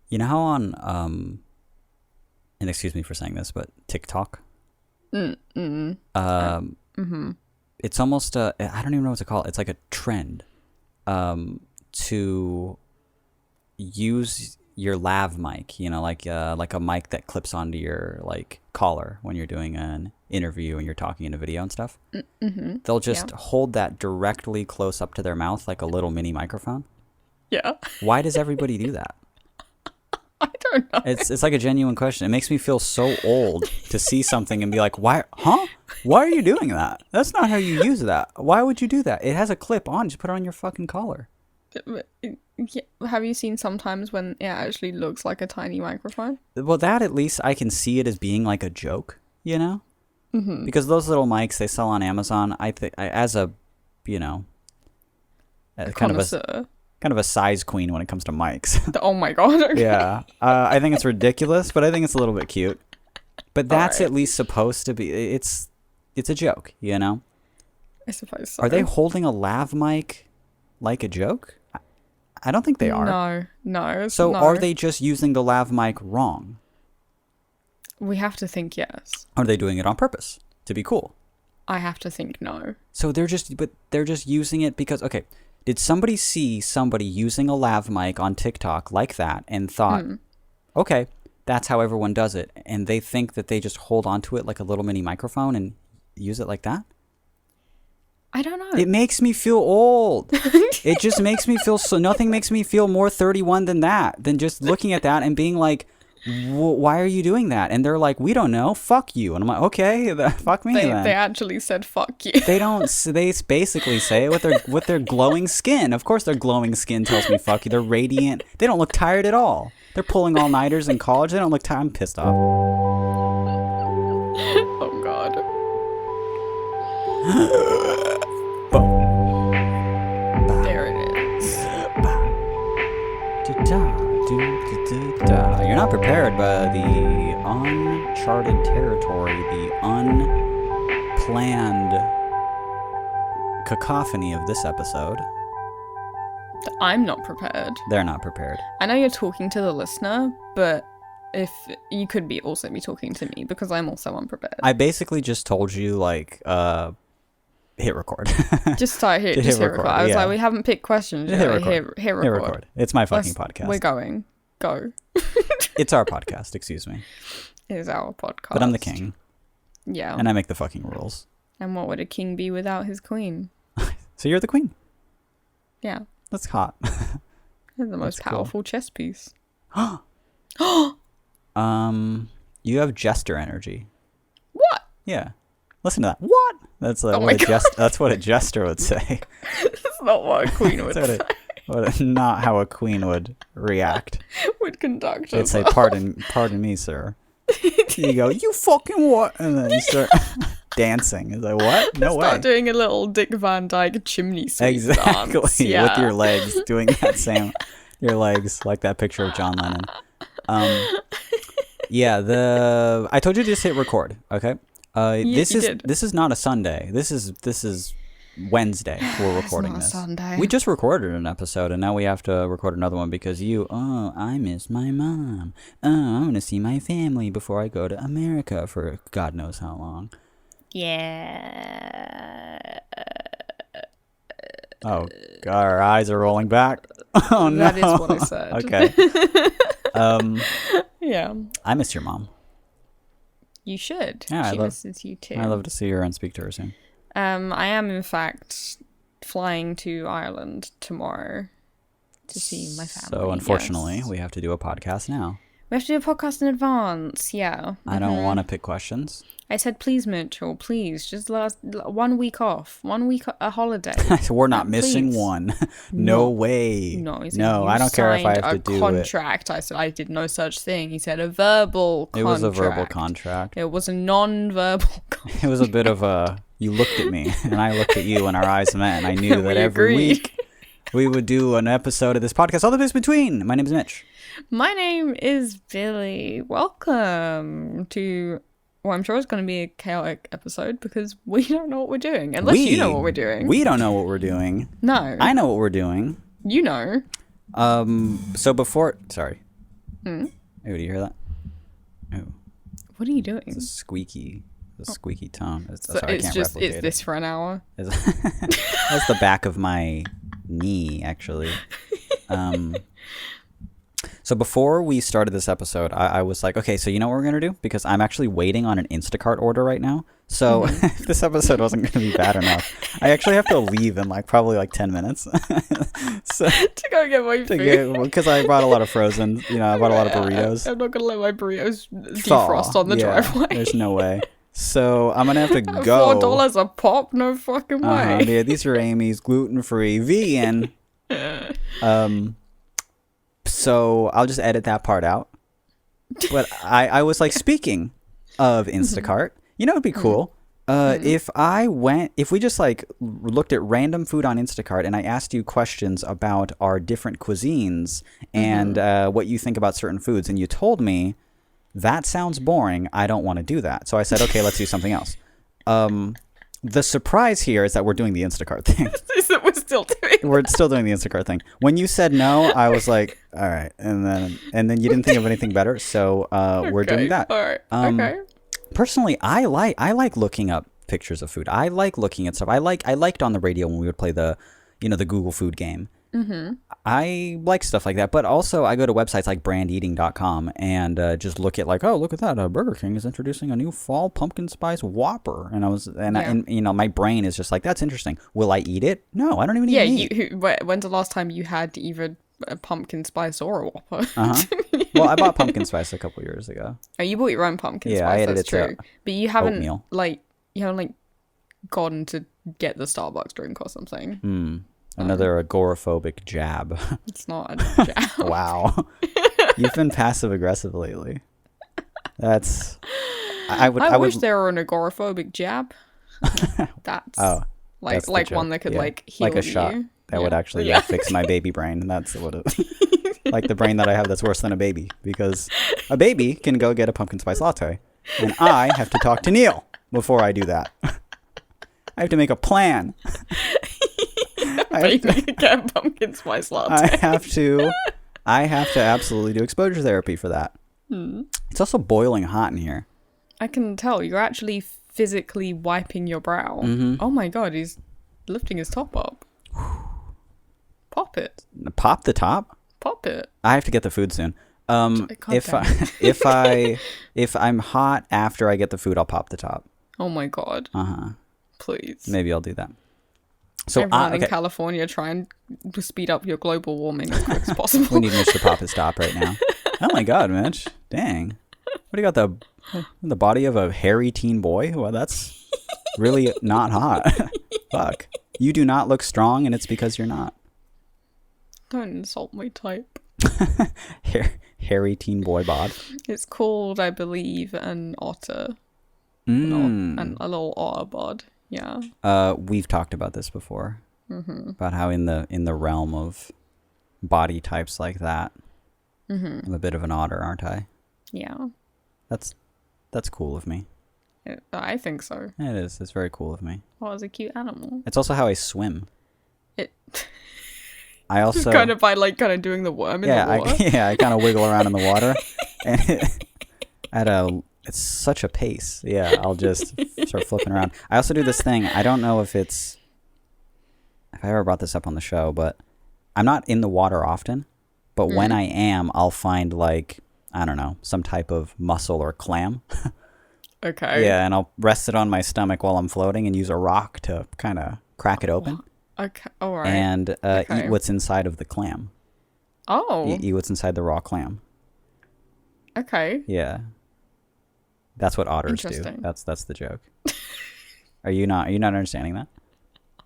You know how on and excuse me for saying this, but TikTok, it's almost I don't even know what to call it. It's like a trend to use your lav mic, like a mic that clips onto your like collar when you're doing an interview and you're talking in a video and stuff. They'll just hold that directly close up to their mouth like a little mini microphone. Yeah. Why does everybody do that? I don't know. It's like a genuine question. It makes me feel so old to see something and be like, why are you doing that? That's not how you use that. Why would you do that? It has a clip on. Just put it on your fucking collar. Yeah. Have you seen sometimes when it actually looks like a tiny microphone? Well, that at least I can see it as being like a joke, Because those little mics they sell on Amazon, I think as a, kind of a size queen when it comes to mics. Oh my god. Okay. Yeah. I think it's ridiculous, but I think it's a little bit cute. But that's right. at least supposed to be, it's a joke, I suppose so. Are they holding a lav mic like a joke? I don't think they are. No. So are they just using the lav mic wrong? We have to think yes. Are they doing it on purpose to be cool? I have to think no. So they're just using it because, okay, did somebody see somebody using a lav mic on TikTok like that and thought, okay, that's how everyone does it, and they think that they just hold onto it like a little mini microphone and use it like that? I don't know. It makes me feel old. It just makes me feel nothing makes me feel more 31 than just looking at that and being like, why are you doing that? And they're like, we don't know. Fuck you. And I'm like, okay, fuck me then. They actually said fuck you. They don't. They basically say it with their glowing skin. Of course, their glowing skin tells me fuck you. They're radiant. They don't look tired at all. They're pulling all nighters in college. They don't look tired. I'm pissed off. Oh god. There it is. You're not prepared by the uncharted territory, the unplanned cacophony of this episode. I'm not prepared. They're not prepared. I know you're talking to the listener, but if you could also be talking to me because I'm also unprepared. I basically just told you hit record. Just hit record. I was like, we haven't picked questions yet. Hit record. It's my fucking podcast. We're going. Go. It's our podcast, excuse me. It is our podcast. But I'm the king. Yeah. And I make the fucking rules. And what would a king be without his queen? So you're the queen. Yeah. That's hot. You're the most powerful chess piece. You have jester energy. What? Yeah. Listen to that. What? That's that's what a jester would say. That's not what a queen would say. Not how a queen would react. Would conduct They'd say, pardon me, sir. You go, you fucking what? And then you start dancing. It's like, what? No way. Start doing a little Dick Van Dyke chimney sweep dance. Yeah. With your legs, doing that same, your legs, like that picture of John Lennon. Yeah, I told you to just hit record, okay? This is not a Sunday. This is Wednesday. We're recording this. Sunday. We just recorded an episode, and now we have to record another one because I miss my mom. I'm going to see my family before I go to America for God knows how long. Yeah. Oh, God, our eyes are rolling back. Oh, no. That is what I said. Okay. Yeah. I miss your mom. You should. Yeah, she misses you too. I love to see her and speak to her soon. I am, in fact, flying to Ireland tomorrow to see my family. So, unfortunately, we have to do a podcast now. We have to do a podcast in advance, yeah. I don't want to pick questions. I said, please, Mitchell, please, just last 1 week off. 1 week, a holiday. We're not missing one. No way. No, he said, no, I don't care if I have to do contract. I said, I did no such thing. He said, a verbal contract. It was a verbal contract. It was a non-verbal contract. It was a bit of a, you looked at me, and I looked at you, and our eyes met, and I knew that every week we would do an episode of this podcast. All the bits between. My name is Mitch. My name is Billy. Welcome to... Well, I'm sure it's going to be a chaotic episode because we don't know what we're doing. Unless you know what we're doing. We don't know what we're doing. No. I know what we're doing. You know. So before... Sorry. Mm. Oh, do you hear that? Oh, What are you doing? it's a squeaky tone. So sorry, I can't replicate it's this for an hour. That's the back of my knee, actually. So before we started this episode, I was like, okay, so you know what we're going to do? Because I'm actually waiting on an Instacart order right now. So if this episode wasn't going to be bad enough, I actually have to leave in probably 10 minutes. So, to go get my food. Because I bought a lot of frozen, I bought a lot of burritos. I'm not going to let my burritos defrost on the driveway. There's no way. So I'm going to have to go. $4 a pop? No fucking way. Yeah, these are Amy's gluten-free vegan. So I'll just edit that part out. But I was speaking of Instacart, it'd be cool. If we just looked at random food on Instacart and I asked you questions about our different cuisines and what you think about certain foods, and you told me that sounds boring, I don't want to do that. So I said, okay, let's do something else. The surprise here is that we're doing the Instacart thing. Is that we're still doing We're still doing the Instacart thing. When you said no, I was like, all right. And then you didn't think of anything better. So we're doing that. All right. Okay. Personally, I like looking up pictures of food. I like looking at stuff. I liked on the radio when we would play the Google food game. Mm-hmm. I like stuff like that, but also I go to websites like brandeating.com and just look at look at that, Burger King is introducing a new fall pumpkin spice Whopper, and my brain is just that's interesting. Will I eat it? No, I don't even eat meat. When's the last time you had either a pumpkin spice or a Whopper? Well, I bought pumpkin spice a couple years ago. Oh, you bought your own pumpkin spice. Yeah, I added that's it to true. But you haven't oatmeal. You haven't gone to get the Starbucks drink or something. Another agoraphobic jab. It's not a jab. Wow. You've been passive aggressive lately. That's. I wish there were an agoraphobic jab. That's that's one that could heal a shot you. that would actually fix my baby brain. And that's what it. The brain that I have that's worse than a baby, because a baby can go get a pumpkin spice latte, and I have to talk to Neil before I do that. I have to make a plan. Get a pumpkin spice latte. I have to absolutely do exposure therapy for that. It's also boiling hot in here. I can tell you're actually physically wiping your brow. Oh my god, he's lifting his top up. Pop it. Pop the top? Pop it. I have to get the food soon. If I'm hot after I get the food, I'll pop the top. Oh my god. Please. Maybe I'll do that. So everyone in California, try and speed up your global warming as quick as possible. We need Mitch to pop his top right now. Oh my god, Mitch. Dang. What do you got, the body of a hairy teen boy? Well, that's really not hot. Fuck. You do not look strong, and it's because you're not. Don't insult my type. Hairy teen boy bod. It's called, I believe, an otter. And a little otter bod. Yeah. We've talked about this before. About how in the realm of body types like that, I'm a bit of an otter, aren't I? Yeah. That's cool of me. I think so. It is. It's very cool of me. Oh, it's a cute animal. It's also how I swim. I also just kind of by kind of doing the worm in the water. I kind of wiggle around in the water, and it's such a pace. Yeah, I'll just start flipping around. I also do this thing. I don't know if I ever brought this up on the show, but I'm not in the water often. But when I am, I'll find I don't know, some type of mussel or clam. Okay. Yeah, and I'll rest it on my stomach while I'm floating and use a rock to kind of crack it open. Okay. All right. And eat what's inside of the clam. Oh. Eat what's inside the raw clam. Okay. Yeah. That's what otters do. That's the joke. Are you not understanding that?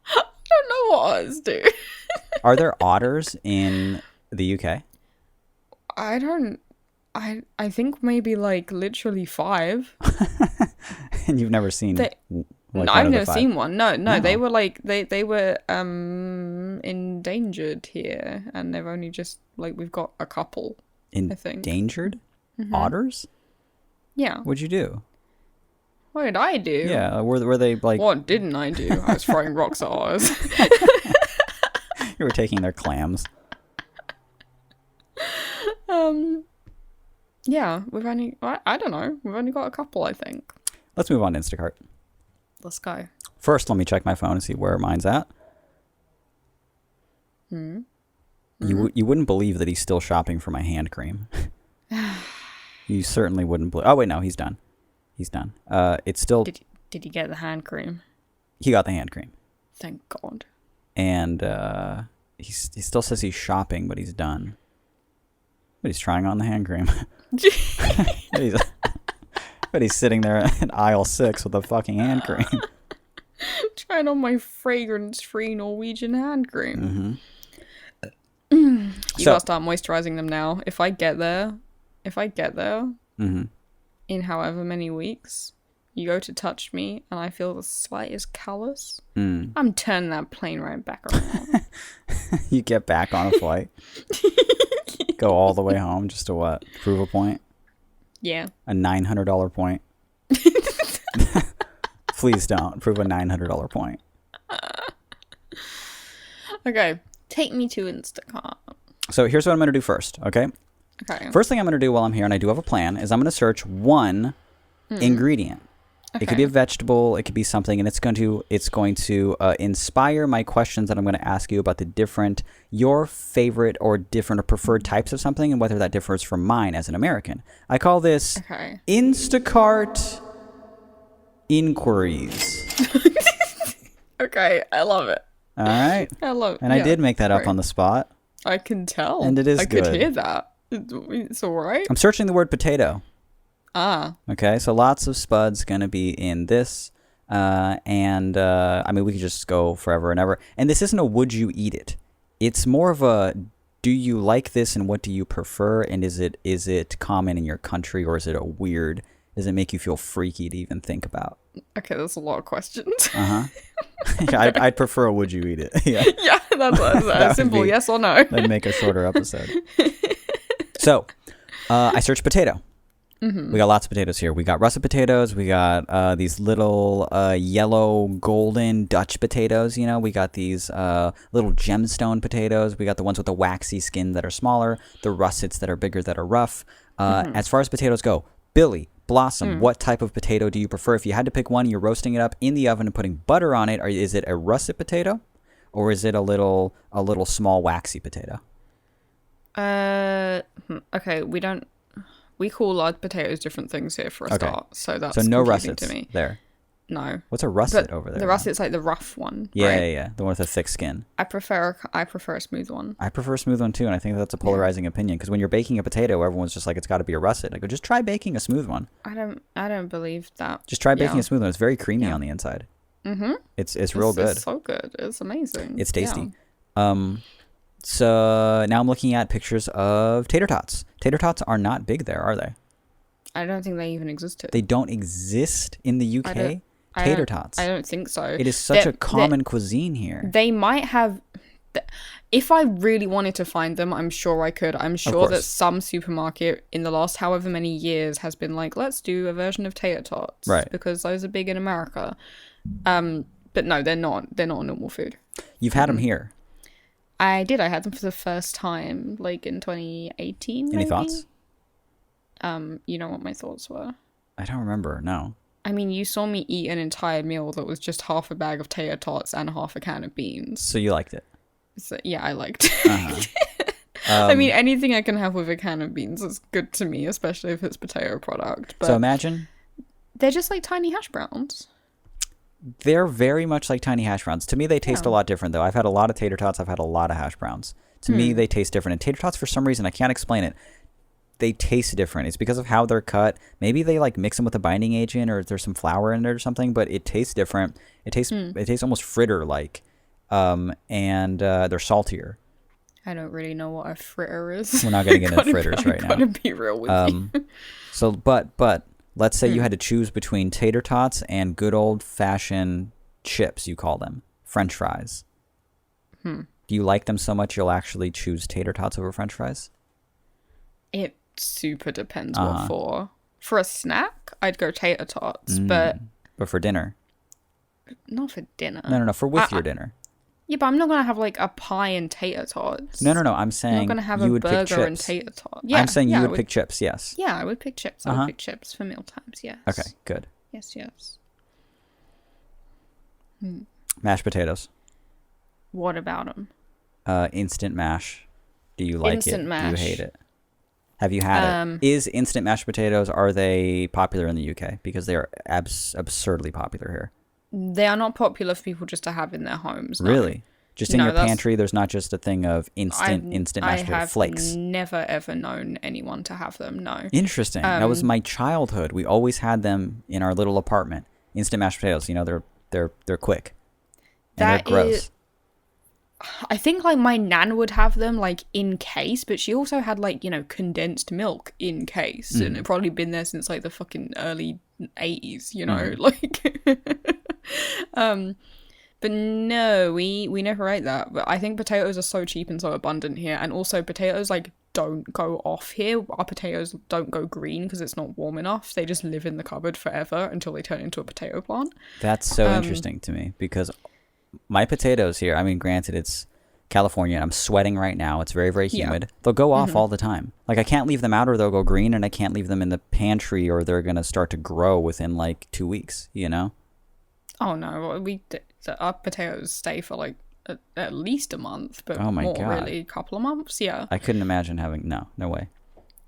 I don't know what otters do. Are there otters in the UK? I don't. I think maybe literally 5. And you've never seen no, I've never seen one. No, they were they were endangered here, and they've only just we've got a couple. I think endangered otters. Yeah. What'd you do? What did I do? Yeah, were they What didn't I do? I was throwing rocks at otters. You were taking their clams. Yeah, I don't know. We've only got a couple, I think. Let's move on to Instacart. Let's go. First, let me check my phone and see where mine's at. You wouldn't believe that he's still shopping for my hand cream. You certainly wouldn't believe. Oh, wait, no, he's done. He's done. It's still... Did you get the hand cream? He got the hand cream. Thank God. And he still says he's shopping, but he's done. But he's trying on the hand cream. But he's sitting there in aisle 6 with the fucking hand cream. Trying on my fragrance-free Norwegian hand cream. Mm-hmm. You gotta start moisturizing them now. If I get there, in however many weeks, you go to touch me and I feel the slightest callus, I'm turning that plane right back around. You get back on a flight. Go all the way home just to what? Prove a point? Yeah. A $900 point. Please don't prove a $900 point. Okay, take me to Instacart. So here's what I'm going to do first, okay? Okay. First thing I'm going to do while I'm here, and I do have a plan, is I'm going to search one ingredient. Okay. It could be a vegetable, it could be something, and it's going to inspire my questions that I'm going to ask you about your favorite or different or preferred types of something, and whether that differs from mine as an American. I call this Instacart inquiries. Okay, I love it. All right. I love it. And I did make that up on the spot. I can tell. And it is good. I could hear that. It's all right. I'm searching the word potato. Ah. Okay, so lots of spuds going to be in this. I mean, we could just go forever and ever. And this isn't a would you eat it. It's more of a do you like this and what do you prefer? And is it common in your country, or is it does it make you feel freaky to even think about? Okay, that's a lot of questions. Uh-huh. I'd prefer a would you eat it. Yeah, yeah, that's a simple yes or no. That'd make a shorter episode. So, I searched potato. We got lots of potatoes here. We got russet potatoes. We got these little yellow golden Dutch potatoes. You know, we got these little gemstone potatoes. We got the ones with the waxy skin that are smaller. The russets that are bigger, that are rough. As far as potatoes go, Billy, Blossom, what type of potato do you prefer? If you had to pick one, you're roasting it up in the oven and putting butter on it. Or is it a russet potato, or is it a little small waxy potato? Okay, we call large potatoes different things here for a start, so that's no confusing russets to me. There. No. What's a russet over there? The russet's like the rough one. Yeah, right? yeah, the one with a thick skin. I prefer a smooth one. I prefer a smooth one too, and I think that's a polarizing opinion, because when you're baking a potato, everyone's just like, it's got to be a russet. I go, just try baking a smooth one. I don't believe that. Just try baking a smooth one. It's very creamy on the inside. Mm-hmm. It's real good. It's so good. It's amazing. It's tasty. Yeah. So now I'm looking at pictures of tater tots. Tater tots are not big there, are they? I don't think they even existed. They don't exist in the UK? Tater tots. I don't think so. It is such a common cuisine here. They might have... If I really wanted to find them, I'm sure I could. I'm sure that some supermarket in the last however many years has been like, let's do a version of tater tots. Right. Because those are big in America. But no, they're not. They're not a normal food. You've had them here? I did. I had them for the first time, like in 2018, maybe? Any thoughts? You know what my thoughts were? I don't remember, no. I mean, you saw me eat an entire meal that was just half a bag of tater tots and half a can of beans. So you liked it? So, yeah, I liked it. Uh-huh. I mean, anything I can have with a can of beans is good to me, especially if it's potato product. But so imagine... They're just like tiny hash browns. They're very much like tiny hash browns. To me, they taste a lot different, though. I've had a lot of tater tots. I've had a lot of hash browns. To me, they taste different. And tater tots, for some reason, I can't explain it, they taste different. It's because of how they're cut. Maybe they like mix them with a binding agent, or there's some flour in it or something, but it tastes different. It tastes almost fritter-like, and they're saltier. I don't really know what a fritter is. We're not getting into fritters right now. I'm gonna be real with you. So, but let's say you had to choose between tater tots and good old-fashioned chips, you call them, French fries. Do you like them so much you'll actually choose tater tots over French fries? It super depends what for. For a snack, I'd go tater tots, but for dinner? not for dinner. No, for with your dinner. Yeah, but I'm not gonna have like a pie and tater tots. No. I'm saying I'm not gonna have you a would pick burger and chips. tater tot. Yeah, I'm saying yeah, you would pick chips. Yes. Yeah, I would pick chips. I would pick chips for meal times. Yes. Okay. Good. Yes. Mashed potatoes. What about them? Instant mash. Do you like Instant it? mash. Do you hate it? Have you had it? Is instant mashed potatoes, are they popular in the UK? Because they are absurdly popular here. They are not popular for people just to have in their homes. No. Really? Just in your pantry, there's not just a thing of instant mashed potato flakes. I have never ever known anyone to have them. No. Interesting. That was my childhood. We always had them in our little apartment. Instant mashed potatoes. You know, they're quick. And they're gross. I think like my nan would have them like in case, but she also had like, you know, condensed milk in case, and it probably been there since like the fucking early 80s, you know, like. But no, we never ate that. But I think potatoes are so cheap and so abundant here, and also potatoes like don't go off here. Our potatoes don't go green because it's not warm enough. They just live in the cupboard forever until they turn into a potato plant. That's so interesting to me because my potatoes here, I mean, granted, it's California and I'm sweating right now. It's very, very humid. Yeah. They'll go off all the time. Like, I can't leave them out or they'll go green, and I can't leave them in the pantry or they're going to start to grow within like 2 weeks, you know? Oh, no. Our potatoes stay for like at least a month, but oh my more God. Really a couple of months, yeah. I couldn't imagine having, no way.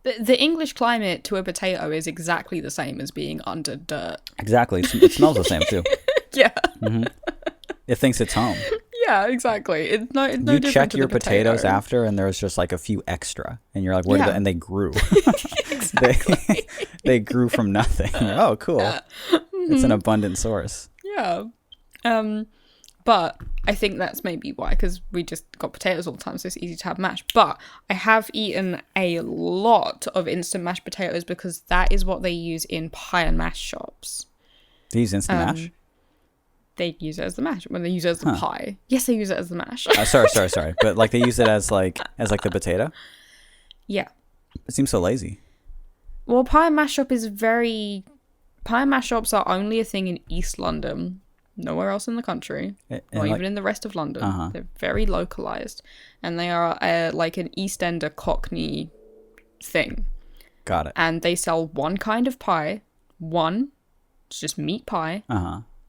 The English climate to a potato is exactly the same as being under dirt. Exactly. It smells the same too. Yeah. Mm-hmm. It thinks it's home. Yeah, exactly. It's no you different check to your the potato. potatoes after, and there's just like a few extra, and you're like, "Where did they?" And they grew. Exactly. they grew from nothing. Oh, cool! Yeah. It's an abundant source. Yeah. But I think that's maybe why, because we just got potatoes all the time, so it's easy to have mash. But I have eaten a lot of instant mashed potatoes because that is what they use in pie and mash shops. They use instant mash? They use it as the mash when they use it as the pie. Yes, they use it as the mash. Sorry. But like they use it as like the potato? Yeah. It seems so lazy. Well, pie and mash shops are only a thing in East London. Nowhere else in the country. Not even in the rest of London. They're very localized. And they are like an East Ender Cockney thing. Got it. And they sell one kind of pie. It's just meat pie.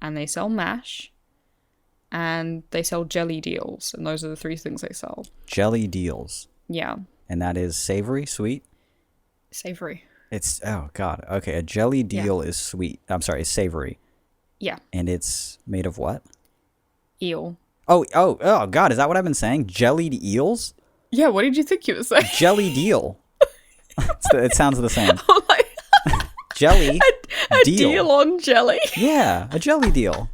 And they sell mash, and they sell jelly deals, and those are the three things they sell. Jelly deals. Yeah. And that is savory, sweet? Savory. It's, oh God. Okay, a jelly deal is sweet. I'm sorry, it's savory. Yeah. And it's made of what? Eel. Oh God, is that what I've been saying? Jellied eels? Yeah, what did you think you were saying? Jelly deal. It sounds the same. Jelly a deal on jelly. Yeah, a jelly deal.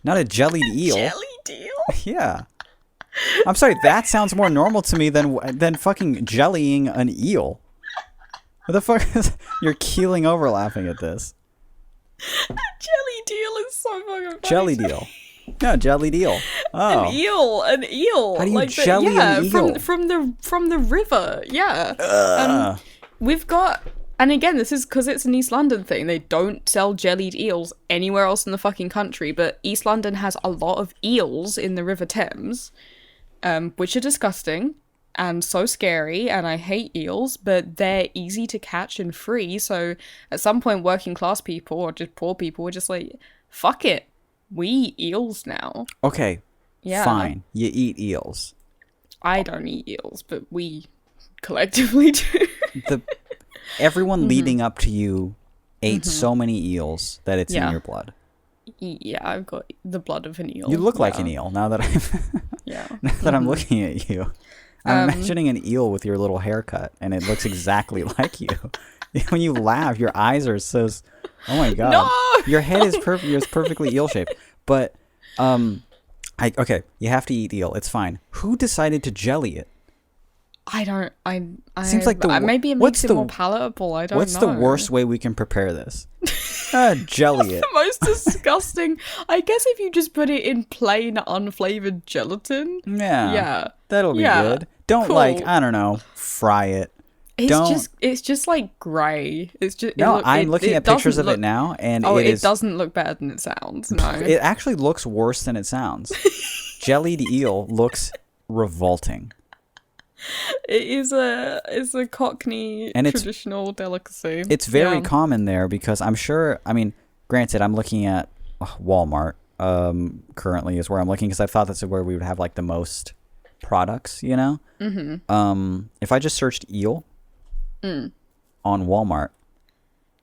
Not a jellied eel. Jelly deal? Yeah. I'm sorry, that sounds more normal to me than fucking jellying an eel. What the fuck is... You're keeling over laughing at this. Jelly deal is so fucking funny. Jelly deal. No, jelly deal. Oh. An eel. How do you jelly an eel? From the river. Yeah. We've got... And again, this is because it's an East London thing. They don't sell jellied eels anywhere else in the fucking country, but East London has a lot of eels in the River Thames, which are disgusting and so scary, and I hate eels, but they're easy to catch and free, so at some point working class people, or just poor people, were just like, fuck it, we eat eels now. Okay, fine, you eat eels. I don't eat eels, but we collectively do. Everyone leading up to you ate so many eels that it's in your blood. Yeah, I've got the blood of an eel. You look like an eel now that I'm looking at you. I'm imagining an eel with your little haircut, and it looks exactly like you. When you laugh, your eyes are so... Oh my God. No! Your head is perfect. It's perfectly eel-shaped. But, okay, you have to eat eel. It's fine. Who decided to jelly it? Seems like maybe it makes it more palatable. I don't know. What's the worst way we can prepare this? Jelly it. The most disgusting. I guess if you just put it in plain unflavored gelatin. Yeah. That'll be good. Don't I don't know, fry it. It's just like grey. It's just No, I'm looking at pictures of it now, and it doesn't look better than it sounds. No, it actually looks worse than it sounds. Jellied eel looks revolting. It's a Cockney and traditional delicacy. It's very common there because I'm sure. I mean, granted, I'm looking at Walmart. Currently is where I'm looking because I thought that's where we would have like the most products. You know. Mm-hmm. If I just searched eel. On Walmart.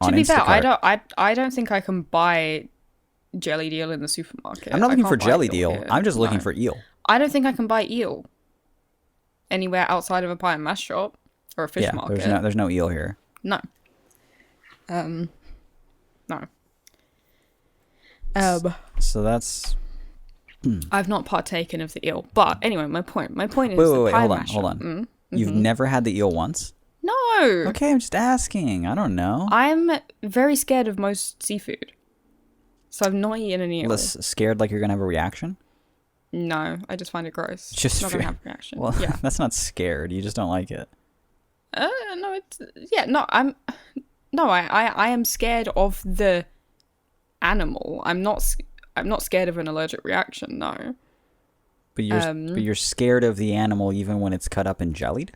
To be fair, I don't think I can buy jellied eel in the supermarket. I'm not looking for jellied eel. I'm just looking for eel. I don't think I can buy eel anywhere outside of a pie and mash shop or a fish market. There's no eel here. No. No. So that's. I've not partaken of the eel, but anyway, my point is wait, hold on. Mm-hmm. You've never had the eel once? No. Okay, I'm just asking. I don't know. I'm very scared of most seafood. So I've not eaten an eel. Less scared like you're going to have a reaction? No, I just find it gross. Just not going to have a reaction. Well, yeah. That's not scared. You just don't like it. No, it's... Yeah, no, I am scared of the animal. I'm not scared of an allergic reaction, no. But you're scared of the animal even when it's cut up and jellied?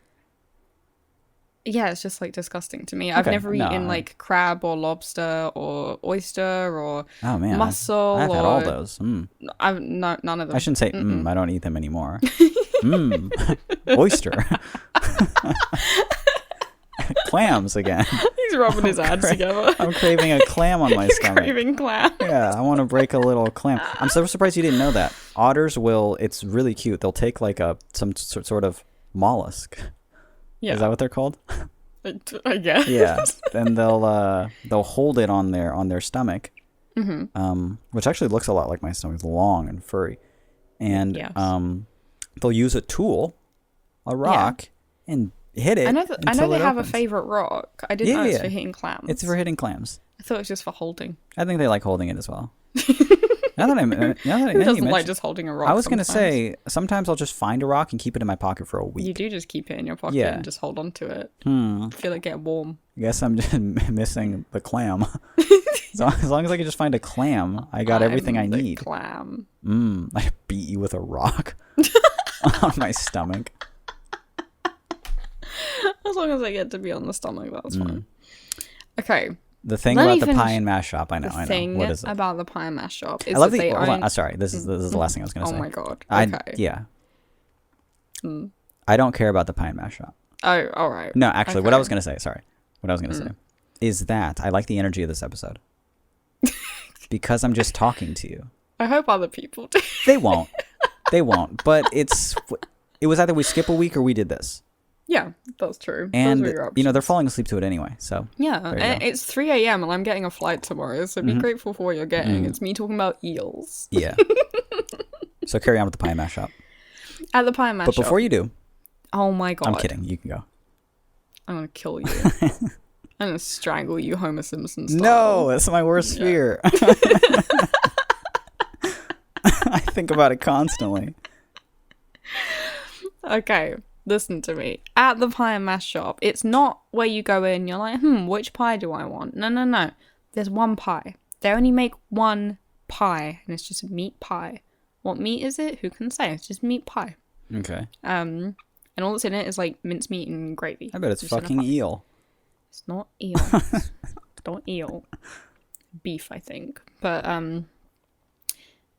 Yeah, it's just like disgusting to me. I've never eaten like crab or lobster or oyster or mussel. I've had all those. None of them. I shouldn't say I don't eat them anymore. Oyster. Clams again. He's rubbing his hands together. I'm craving a clam on my stomach. Craving clam. Yeah, I want to break a little clam. I'm so surprised you didn't know that. Otters it's really cute. They'll take like some sort of mollusk. Yeah. Is that what they're called? I guess. Yeah. Then they'll hold it on their stomach, which actually looks a lot like my stomach. It's long and furry, and they'll use a tool, a rock, and hit it. I know they have a favorite rock. I didn't know it's for hitting clams. It's for hitting clams. I thought it was just for holding. I think they like holding it as well. Who doesn't like just holding a rock? I was going to say, sometimes I'll just find a rock and keep it in my pocket for a week. You do just keep it in your pocket and just hold on to it. Feel it get warm. I guess I'm just missing the clam. So as long as I can just find a clam, I got everything I need. Clam. I beat you with a rock on my stomach. As long as I get to be on the stomach, that's fine. Okay. The thing about the pie and mash shop, I know. What is it? About the pie and mash shop is I love the. Hold on. Sorry, this is the last thing I was going to say. Oh my god. Okay. Yeah. I don't care about the pie and mash shop. Oh, all right. No, actually, what I was going to say. Sorry, what I was going to say is that I like the energy of this episode because I'm just talking to you. I hope other people do. They won't. But it was either we skip a week or we did this. Yeah, that's true. And, they're falling asleep to it anyway, so... Yeah, and it's 3 a.m. and I'm getting a flight tomorrow, so be grateful for what you're getting. It's me talking about eels. Yeah. So carry on with the pie and mash shop. At the pie and mash shop. But before you do... Oh my god. I'm kidding, you can go. I'm gonna kill you. I'm gonna strangle you Homer Simpson style. No, that's my worst fear. I think about it constantly. Okay. Listen to me. At the pie and mash shop, it's not where you go in, you're like, which pie do I want? No. There's one pie. They only make one pie, and it's just a meat pie. What meat is it? Who can say? It's just meat pie. Okay. And all that's in it is like mincemeat and gravy. I bet it's fucking eel. It's not eel. It's not eel. Beef, I think. But, and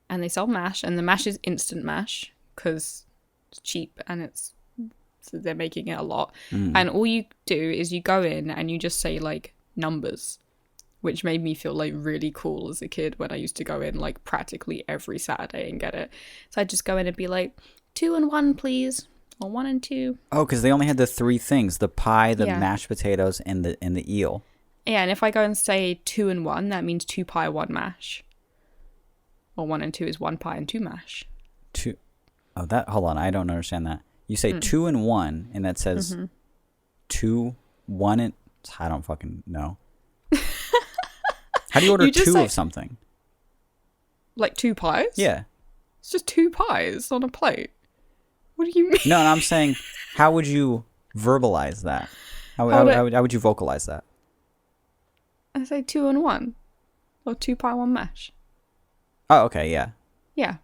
they sell mash, and the mash is instant mash, because it's cheap, and so they're making it a lot. And all you do is you go in and you just say like numbers, which made me feel like really cool as a kid when I used to go in like practically every Saturday and get it. So I'd just go in and be like, 2 and 1 please, or 1 and 2. Oh, because they only had the 3 things: the pie, the mashed potatoes, and the eel. Yeah, and if I go and say 2 and 1, that means 2 pie, 1 mash. Or 1 and 2 is 1 pie and 2 mash. Hold on, I don't understand that. You say 2 and 1, and that says 2, 1, and... I don't fucking know. How do you order 2 of something? Like 2 pies? Yeah. It's just 2 pies on a plate. What do you mean? No, I'm saying, how would you verbalize that? How would you vocalize that? I say 2 and 1. Or 2 pie 1 mash. Oh, okay, yeah. Yeah.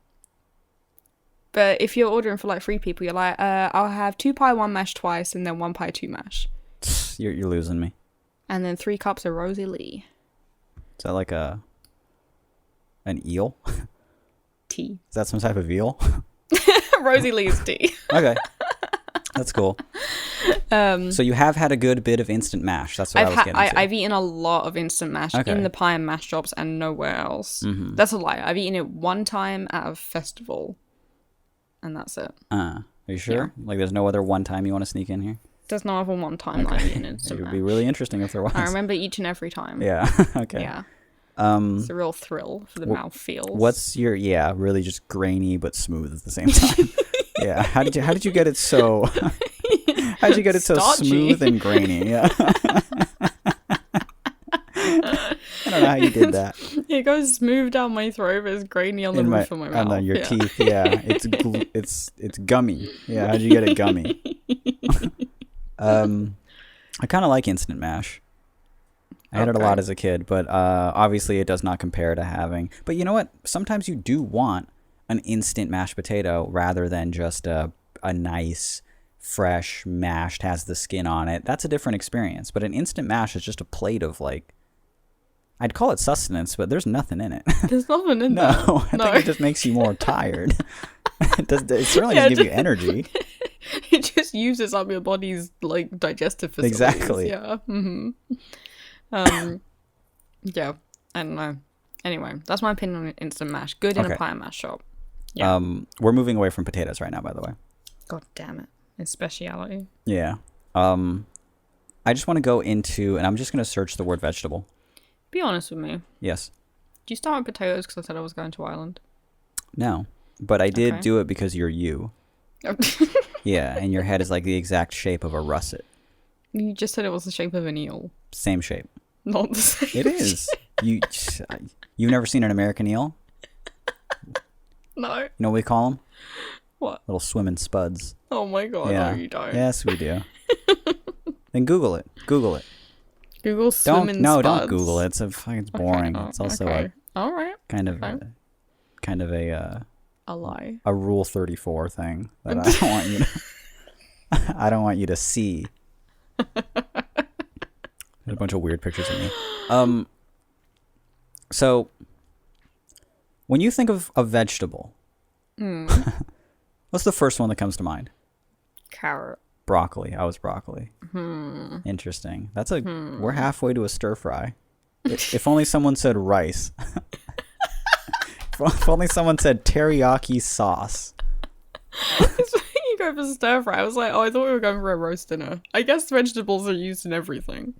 But if you're ordering for like 3 people, you're like, I'll have 2 pie 1 mash twice and then 1 pie 2 mash. You're losing me. And then 3 cups of Rosie Lee. Is that like an eel? Tea. Is that some type of eel? Rosie Lee's tea. Okay. That's cool. So you have had a good bit of instant mash. That's what I was getting to. I've eaten a lot of instant mash in the pie and mash shops and nowhere else. Mm-hmm. That's a lie. I've eaten it one time at a festival. And that's it. Are you sure? Yeah. Like there's no other one time you want to sneak in here? There's no other one time I've eaten instant mash. It would be really interesting if there was. I remember each and every time. Yeah. Okay. Yeah. It's a real thrill for the mouth feels. What's your really just grainy but smooth at the same time? Yeah. How did you get it so how did you get it so Starchy. smooth and grainy? Yeah. I don't know how you did that. It goes smooth down my throat, but it's grainy on the roof of my mouth. And then your teeth, yeah. It's gummy. Yeah, how'd you get it gummy? I kind of like instant mash. I had it a lot as a kid, but obviously it does not compare to having... But you know what? Sometimes you do want an instant mashed potato rather than just a nice, fresh, mashed, has the skin on it. That's a different experience. But an instant mash is just a plate of, like... I'd call it sustenance, but there's nothing in it. There's nothing in there. No, I think it just makes you more tired. It certainly doesn't give you energy. It just uses up your body's, like, digestive facilities. Exactly. Yeah. Mm-hmm. Yeah, I don't know. Anyway, that's my opinion on instant mash. Good in a pie and mash shop. Yeah. We're moving away from potatoes right now, by the way. God damn it. It's speciality. Yeah. I just want to go into, and I'm just going to search the word vegetable. Be honest with me. Yes. Do you start with potatoes because I said I was going to Ireland? No, but I did do it because you're you. Yeah, and your head is like the exact shape of a russet. You just said it was the shape of an eel. Same shape. Not the same. It is. You've never seen an American eel? No. You know what we call them? What? Little swimming spuds. Oh my god, yeah. no you don't. Yes, we do. Then Google it. Google it. Google swimming spuds. Don't Google it. It's boring. Okay. It's also all right. Kind of a lie. A Rule 34 thing that I don't want you to I don't want you to see. There's a bunch of weird pictures of me. So when you think of a vegetable, what's the first one that comes to mind? Carrot. Broccoli. I was broccoli. Interesting. We're halfway to a stir fry. If only someone said rice. If only someone said teriyaki sauce. You go for stir fry. I was like, I thought we were going for a roast dinner. I guess vegetables are used in everything.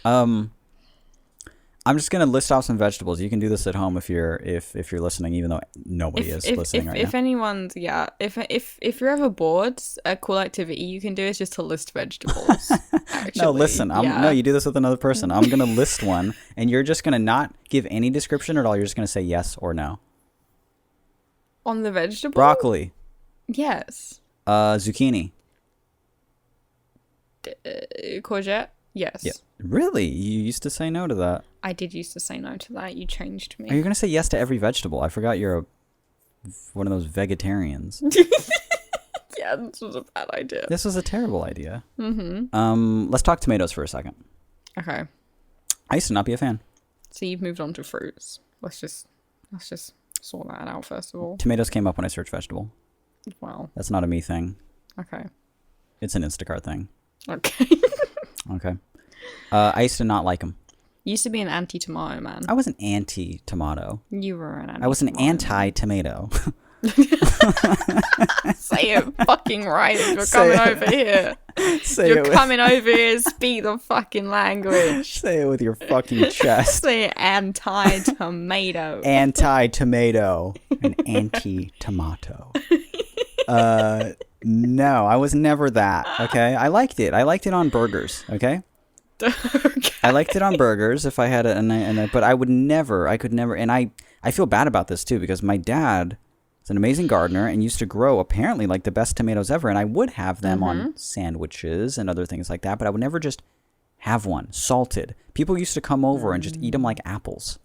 I'm just gonna list off some vegetables. You can do this at home if you're listening, even though nobody is listening right now. If anyone's if you're ever bored, a cool activity you can do is just to list vegetables. Actually. No, listen. No, you do this with another person. I'm gonna list one, and you're just gonna not give any description at all. You're just gonna say yes or no. On the vegetable. Broccoli. Yes. Zucchini. Courgette. Yes. Yeah. Really? You used to say no to that. I did used to say no to that. You changed me. Are you going to say yes to every vegetable? I forgot you're one of those vegetarians. Yeah, this was a bad idea. This was a terrible idea. Mm-hmm. Let's talk tomatoes for a second. Okay. I used to not be a fan. So you've moved on to fruits. Let's just sort that out first of all. Tomatoes came up when I searched vegetable. Wow. That's not a me thing. Okay. It's an Instacart thing. Okay. Okay. I used to not like them. You used to be an anti-tomato man. I was an anti-tomato. You were an anti-tomato. I was an anti-tomato. Say it fucking right if you're coming over here. You're coming over here, speak the fucking language. Say it with your fucking chest. Say it anti-tomato. Anti-tomato. An anti-tomato. No, I was never that, okay? I liked it. I liked it on burgers, okay? Okay. I liked it on burgers if I had it, but I could never, and I feel bad about this too because my dad He's an amazing gardener and used to grow apparently like the best tomatoes ever. And I would have them on sandwiches and other things like that, but I would never just have one salted. People used to come over and just eat them like apples.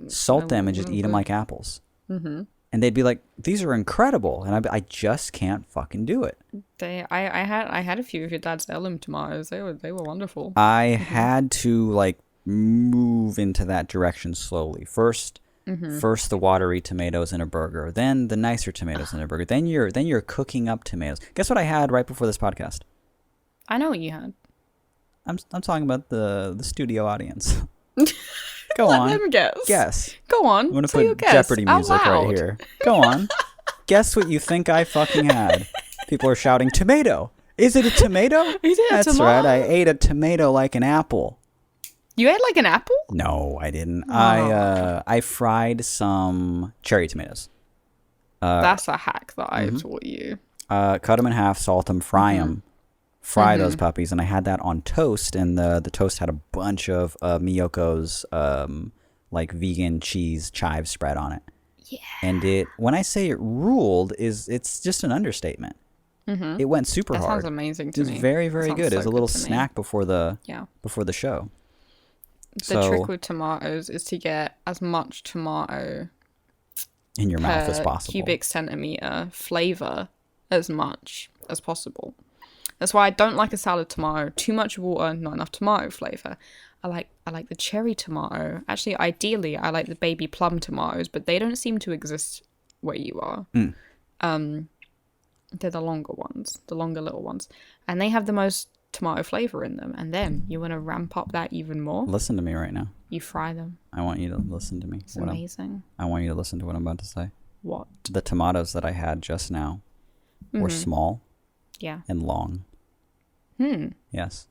Salt them and just eat them like apples. And they'd be like, these are incredible. And I just can't fucking do it. I had a few of your dad's heirloom tomatoes. They were wonderful. I had to like move into that direction slowly. First the watery tomatoes in a burger, then the nicer tomatoes in a burger. Then you're cooking up tomatoes. Guess what I had right before this podcast? I know what you had. I'm talking about the studio audience. Go on. Let them guess. Guess. Go on. I'm going to put Jeopardy music right here. Go on. Guess what you think I fucking had. People are shouting, tomato. Is it a tomato? Is it a tomato? That's right. I ate a tomato like an apple. You ate like an apple? No, I didn't. Oh. I fried some cherry tomatoes. That's a hack that I taught you. Cut them in half, salt them, fry them. Fry those puppies, and I had that on toast, and the toast had a bunch of Miyoko's like vegan cheese chive spread on it. Yeah. And when I say it ruled, it's just an understatement. It went super hard. That sounds amazing to me. It was very, very good. It was a little snack before the show. The trick with tomatoes is to get as much tomato in your mouth as possible. Cubic centimeter flavor as much as possible. That's why I don't like a salad tomato. Too much water, not enough tomato flavor. I like the cherry tomato. Actually, ideally, I like the baby plum tomatoes, but they don't seem to exist where you are. They're the longer ones, the longer little ones, and they have the most tomato flavor in them. And then you want to ramp up that even more. Listen to me right now. You fry them. I want you to listen to me. It's amazing. I want you to listen to what I'm about to say. What? The tomatoes that I had just now were small. Yeah. And long. Yes.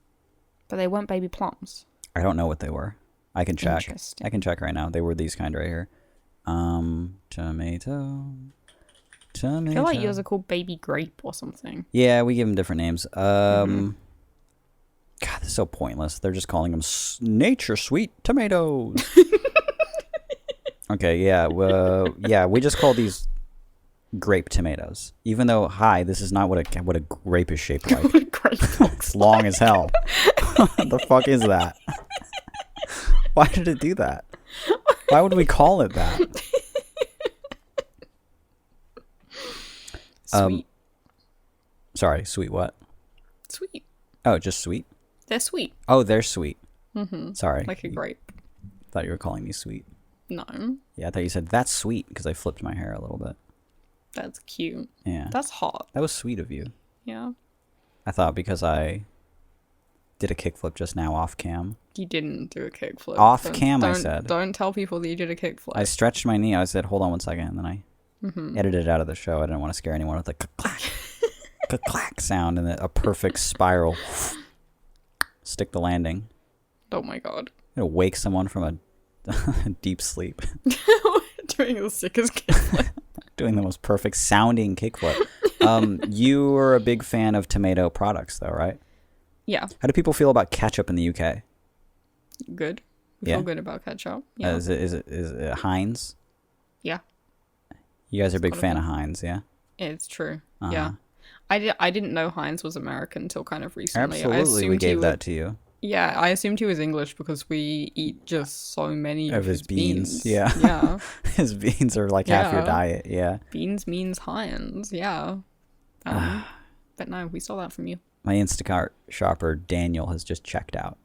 But they weren't baby plums. I don't know what they were. I can check. Interesting. I can check right now. They were these kind right here. Tomato. I feel like yours are called baby grape or something. Yeah, we give them different names. God, this is so pointless. They're just calling them nature sweet tomatoes. Okay, yeah. We just call these grape tomatoes. Even though, this is not what a grape is shaped like. What a grape looks It's long as hell. What the fuck is that? Why did it do that? Why would we call it that? Sweet. Sorry, sweet what? Sweet. Oh, just sweet? They're sweet. Oh, they're sweet. Sorry. Like a grape. Thought you were calling me sweet. No. Yeah, I thought you said that's sweet because I flipped my hair a little bit. That's cute. Yeah. That's hot. That was sweet of you. Yeah. I thought because I did a kickflip just now off cam. You didn't do a kickflip. Off cam, I said. Don't tell people that you did a kickflip. I stretched my knee. I said, hold on one second. And then I edited it out of the show. I didn't want to scare anyone with a clack, clack sound and a perfect spiral. Stick the landing. Oh my god. It'll wake someone from a deep sleep. Doing the sickest kickflip. Doing the most perfect sounding kickflip. You are a big fan of tomato products, though, right? Yeah. How do people feel about ketchup in the UK? Good. We feel good about ketchup. Yeah. Is it Heinz? Yeah. You guys are a big fan of Heinz, yeah? It's true. Yeah. I didn't know Heinz was American until kind of recently. Absolutely, we gave that to you. Yeah, I assumed he was English because we eat just so many of his beans. Yeah. Yeah. His beans are like half your diet, yeah. Beans means Heinz, yeah. But no, we saw that from you. My Instacart shopper, Daniel, has just checked out.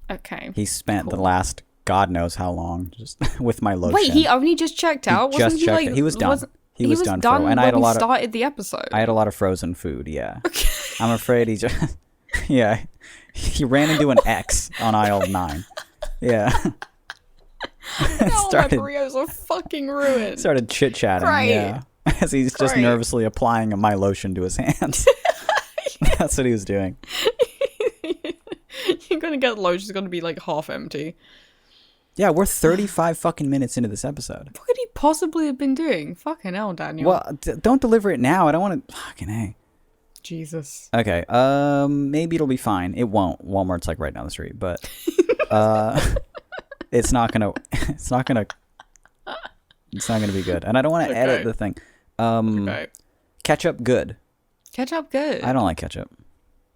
Okay. He spent the last God knows how long just with my lotion. Wait, he only just checked out? Just checked out. He was done. He was done when we started the episode. I had a lot of frozen food, yeah. Okay. I'm afraid he just... Yeah. He ran into an X on aisle 9. Yeah. My burritos are fucking ruined. Started chit-chatting, yeah. As he's just nervously applying my lotion to his hands. That's what he was doing. You're gonna get lotion, it's gonna be like half empty. Yeah, we're 35 fucking minutes into this episode. What could he possibly have been doing? Fucking hell, Daniel. Well, don't deliver it now. I don't want to... Fucking A. Jesus. Okay, maybe it'll be fine. It won't. Walmart's like right down the street, but it's not gonna be good. And I don't want to edit the thing. Okay. Ketchup, good. Ketchup, good. I don't like ketchup.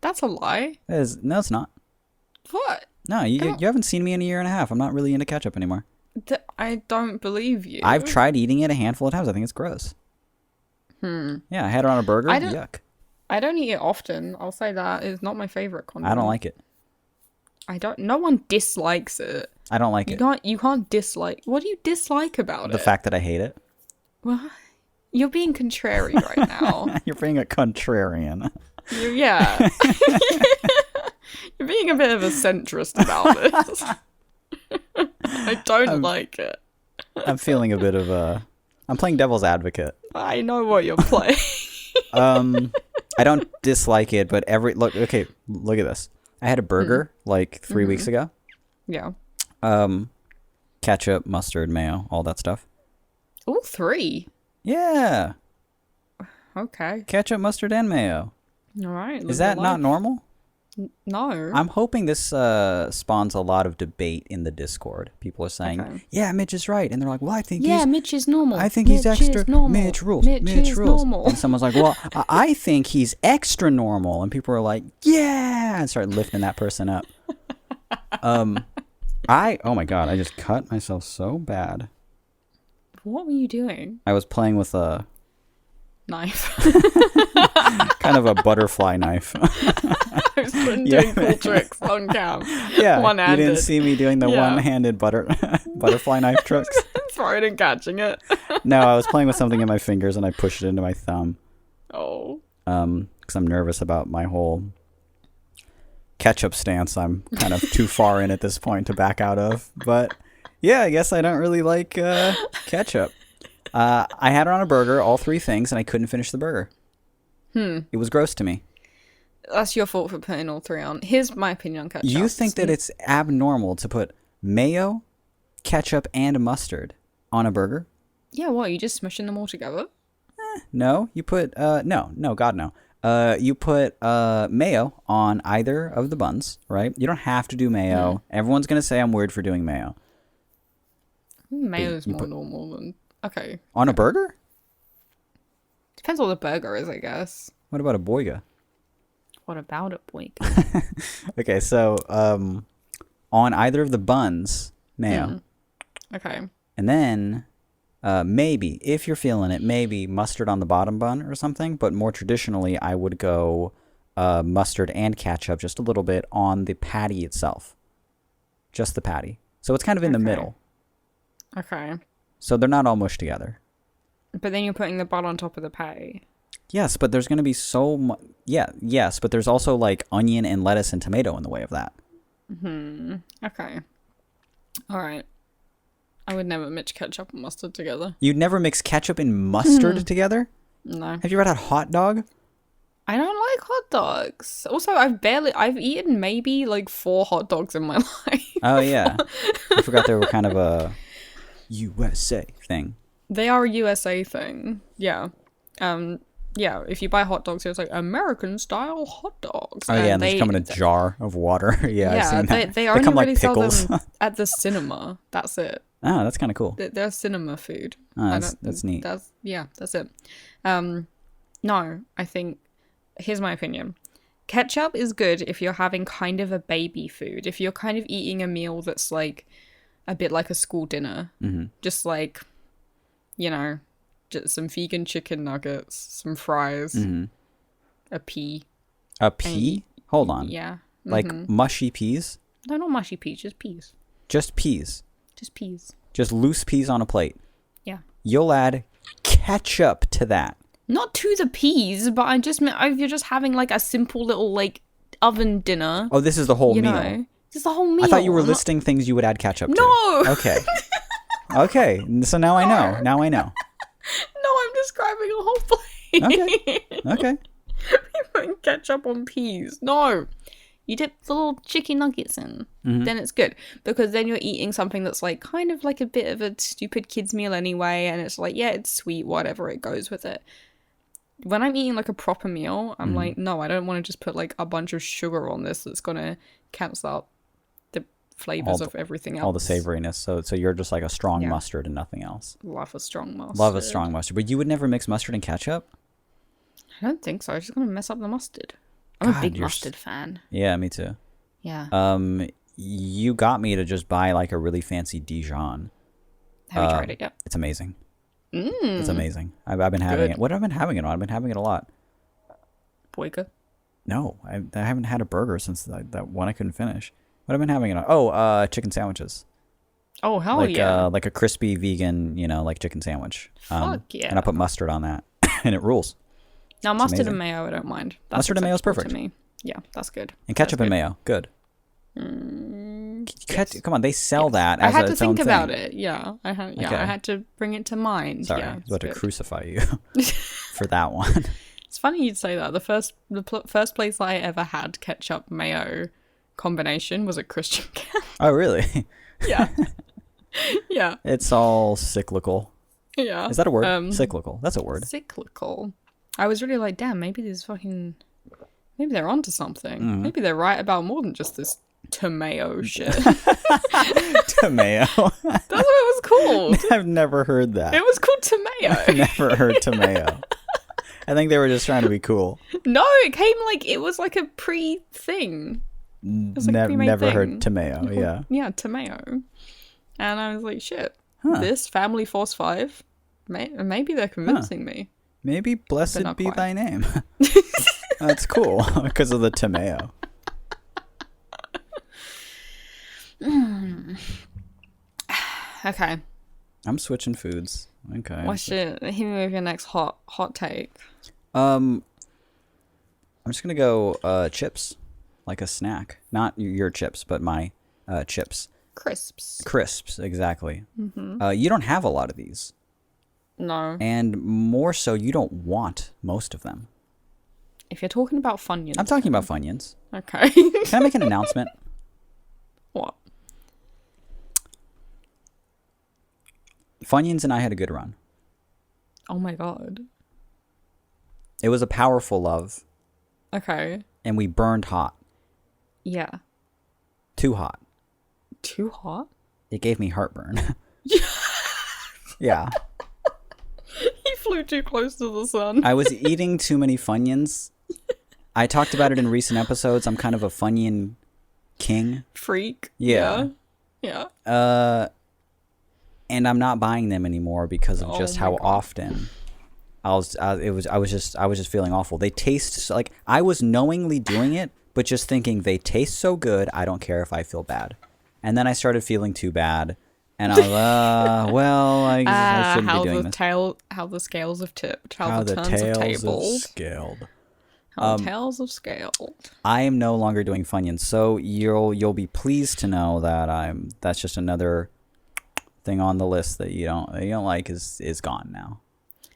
That's a lie. No, it's not. What? No, you haven't seen me in a year and a half. I'm not really into ketchup anymore. I don't believe you. I've tried eating it a handful of times. I think it's gross. Yeah, I had it on a burger. Yuck. I don't eat it often. I'll say that. It's not my favorite condiment. I don't like it. No one dislikes it. I don't like it. You can't dislike. What do you dislike about it? The fact that I hate it. Well, you're being contrary right now. You're being a contrarian. Yeah. You're being a bit of a centrist about this. I don't like it. I'm feeling a bit of a... I'm playing devil's advocate. I know what you're playing. I don't dislike it, but look at this. I had a burger like 3 weeks ago. Yeah. Ketchup, mustard, mayo, all that stuff. All 3? Yeah. Okay. Ketchup, mustard, and mayo. All right. Is that not normal? No. I'm hoping this spawns a lot of debate in the Discord. People are saying, yeah, Mitch is right. And they're like, well, I think Mitch is normal. I think he's extra. Mitch rules. Mitch rules. Normal. And someone's like, well, I think he's extra normal. And people are like, yeah, and start lifting that person up. Oh my God, I just cut myself so bad. What were you doing? I was playing with a knife. Kind of a butterfly knife. I've been doing cool tricks on cam. Yeah, one-handed. You didn't see me doing the one-handed butterfly knife tricks. Throwing and catching it. No, I was playing with something in my fingers and I pushed it into my thumb. Oh. Because I'm nervous about my whole ketchup stance. I'm kind of too far in at this point to back out of. But yeah, I guess I don't really like ketchup. I had it on a burger, all 3 things, and I couldn't finish the burger. It was gross to me. That's your fault for putting all 3 on. Here's my opinion on ketchup. You think that it's abnormal to put mayo, ketchup, and mustard on a burger? Yeah, what? You just smushing them all together? No, you put no, God no. You put mayo on either of the buns, right? You don't have to do mayo. Everyone's gonna say I'm weird for doing mayo. Mayo is more normal than on a burger. Depends what the burger is, I guess. What about a boiga? What about a boiga? Okay, so on either of the buns, mayo. Okay. And then maybe, if you're feeling it, maybe mustard on the bottom bun or something. But more traditionally, I would go mustard and ketchup just a little bit on the patty itself. Just the patty. So it's kind of in the middle. Okay. So they're not all mushed together. But then you're putting the bun on top of the patty. Yes, but there's going to be so much... yes, but there's also like onion and lettuce and tomato in the way of that. Okay. All right. I would never mix ketchup and mustard together. You'd never mix ketchup and mustard together? No. Have you ever had hot dog? I don't like hot dogs. Also, I've eaten maybe like 4 hot dogs in my life. Oh, yeah. I forgot they were kind of a USA thing. They are a USA thing. Yeah. Yeah, if you buy hot dogs, it's like American style hot dogs. Oh, yeah, and they come in a jar of water. Yeah, I've seen that. They only come really like sell pickles. them at the cinema. That's it. Oh, that's kind of cool. They're cinema food. Oh, that's neat. That's it. No, I think... Here's my opinion. Ketchup is good if you're having kind of a baby food. If you're kind of eating a meal that's like a bit like a school dinner. Just like, just some vegan chicken nuggets, some fries, a pea. A pea? Hold on. Yeah. Like mushy peas? No, not mushy peas, just peas. Just peas? Just peas. Just loose peas on a plate? Yeah. You'll add ketchup to that. Not to the peas, but I just meant if you're just having like a simple little like oven dinner. Oh, this is the whole meal. This is the whole meal. I thought you were listing things you would add ketchup to. No. Okay. Okay. So now I know. Now I know. No, I'm describing a whole plate. Okay. You're putting ketchup on peas. No. You dip the little chicken nuggets in. Then it's good. Because then you're eating something that's like kind of like a bit of a stupid kid's meal anyway. And it's like, yeah, it's sweet, whatever, it goes with it. When I'm eating like a proper meal, I'm like, no, I don't want to just put like a bunch of sugar on this that's going to cancel out the flavors of everything else. All the savoriness. So you're just like a strong mustard and nothing else. Love a strong mustard. Love a strong mustard. But you would never mix mustard and ketchup? I don't think so. I'm just going to mess up the mustard. I'm a big mustard fan. Yeah, me too. Yeah. You got me to just buy like a really fancy Dijon. Have you tried it yet? It's amazing. It's amazing. I've been having it. What have I been having it on? I've been having it a lot. Boyka? No, I haven't had a burger since that one I couldn't finish. What have I been having it on? Oh, chicken sandwiches. Oh, hell yeah. Like a crispy vegan, like chicken sandwich. Fuck yeah. And I put mustard on that, and it rules. Now, mustard and mayo, I don't mind. That's mustard and mayo is perfect. To me. Yeah, that's good. And ketchup and mayo, good. Yes. Come on, they sell that as its own thing. I had to think about it. Yeah, I had to bring it to mind. Sorry, yeah, I was about to crucify you for that one. It's funny you'd say that. The first place I ever had ketchup mayo combination was at Christian Camp. Oh, really? Yeah. Yeah. It's all cyclical. Yeah. Is that a word? Cyclical. That's a word. Cyclical. I was really like, damn, maybe they're onto something. Maybe they're right about more than just this tomato shit. Tomato. That's what it was called. I've never heard that. It was called tomato. I've never heard tomato. I think they were just trying to be cool. No, it was like a pre-thing. Never heard tomato. Yeah. Yeah, tomato. And I was like, shit. This Family Force 5, maybe they're convincing me. Maybe blessed be thy name. That's cool because of the tomato. Okay. I'm switching foods. Okay. Hit me with your next hot take. I'm just gonna go chips, like a snack. Not your chips, but my chips. Crisps, exactly. Mm-hmm. You don't have a lot of these. No. And more so, you don't want most of them. If you're talking about Funyuns. I'm talking about Funyuns. Okay. Can I make an announcement? What? Funyuns and I had a good run. Oh my god. It was a powerful love. Okay. And we burned hot. Yeah. Too hot. Too hot? It gave me heartburn. Yeah. He flew too close to the sun. I was eating too many Funyuns. I talked about it in recent episodes. I'm kind of a Funyun king. Freak. Yeah. Yeah. And I'm not buying them anymore because of just how often I was just feeling awful. They taste like I was knowingly doing it, but just thinking they taste so good, I don't care if I feel bad. And then I started feeling too bad. And I was, I shouldn't be doing this. How the scales have tipped. How the turns have tabled. Scaled. How the tails have scaled. I am no longer doing Funyuns, so you'll be pleased to know that that's just another thing on the list that you don't like is gone now.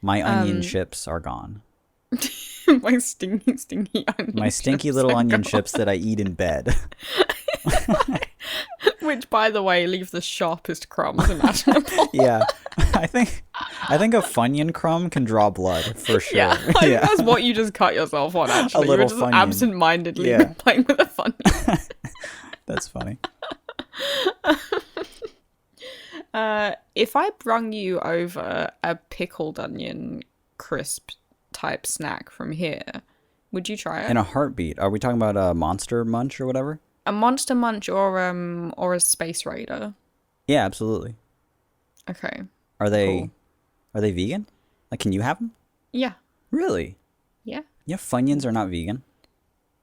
My onion chips are gone. My stinky onion. My stinky little onion chips that I eat in bed. Which, by the way, leave the sharpest crumbs imaginable. Yeah, I think a Funyun crumb can draw blood for sure. Yeah, that's what you just cut yourself on. Actually, you were just Funyun. Absent-mindedly playing with a Funyun. That's funny. If I brung you over a pickled onion crisp type snack from here, would you try it? In a heartbeat. Are we talking about a Monster Munch or whatever? A Monster Munch or a Space Raider? Yeah, absolutely. Okay. Are they vegan? Like, can you have them? Yeah. Really? Yeah. Yeah, Funyuns are not vegan.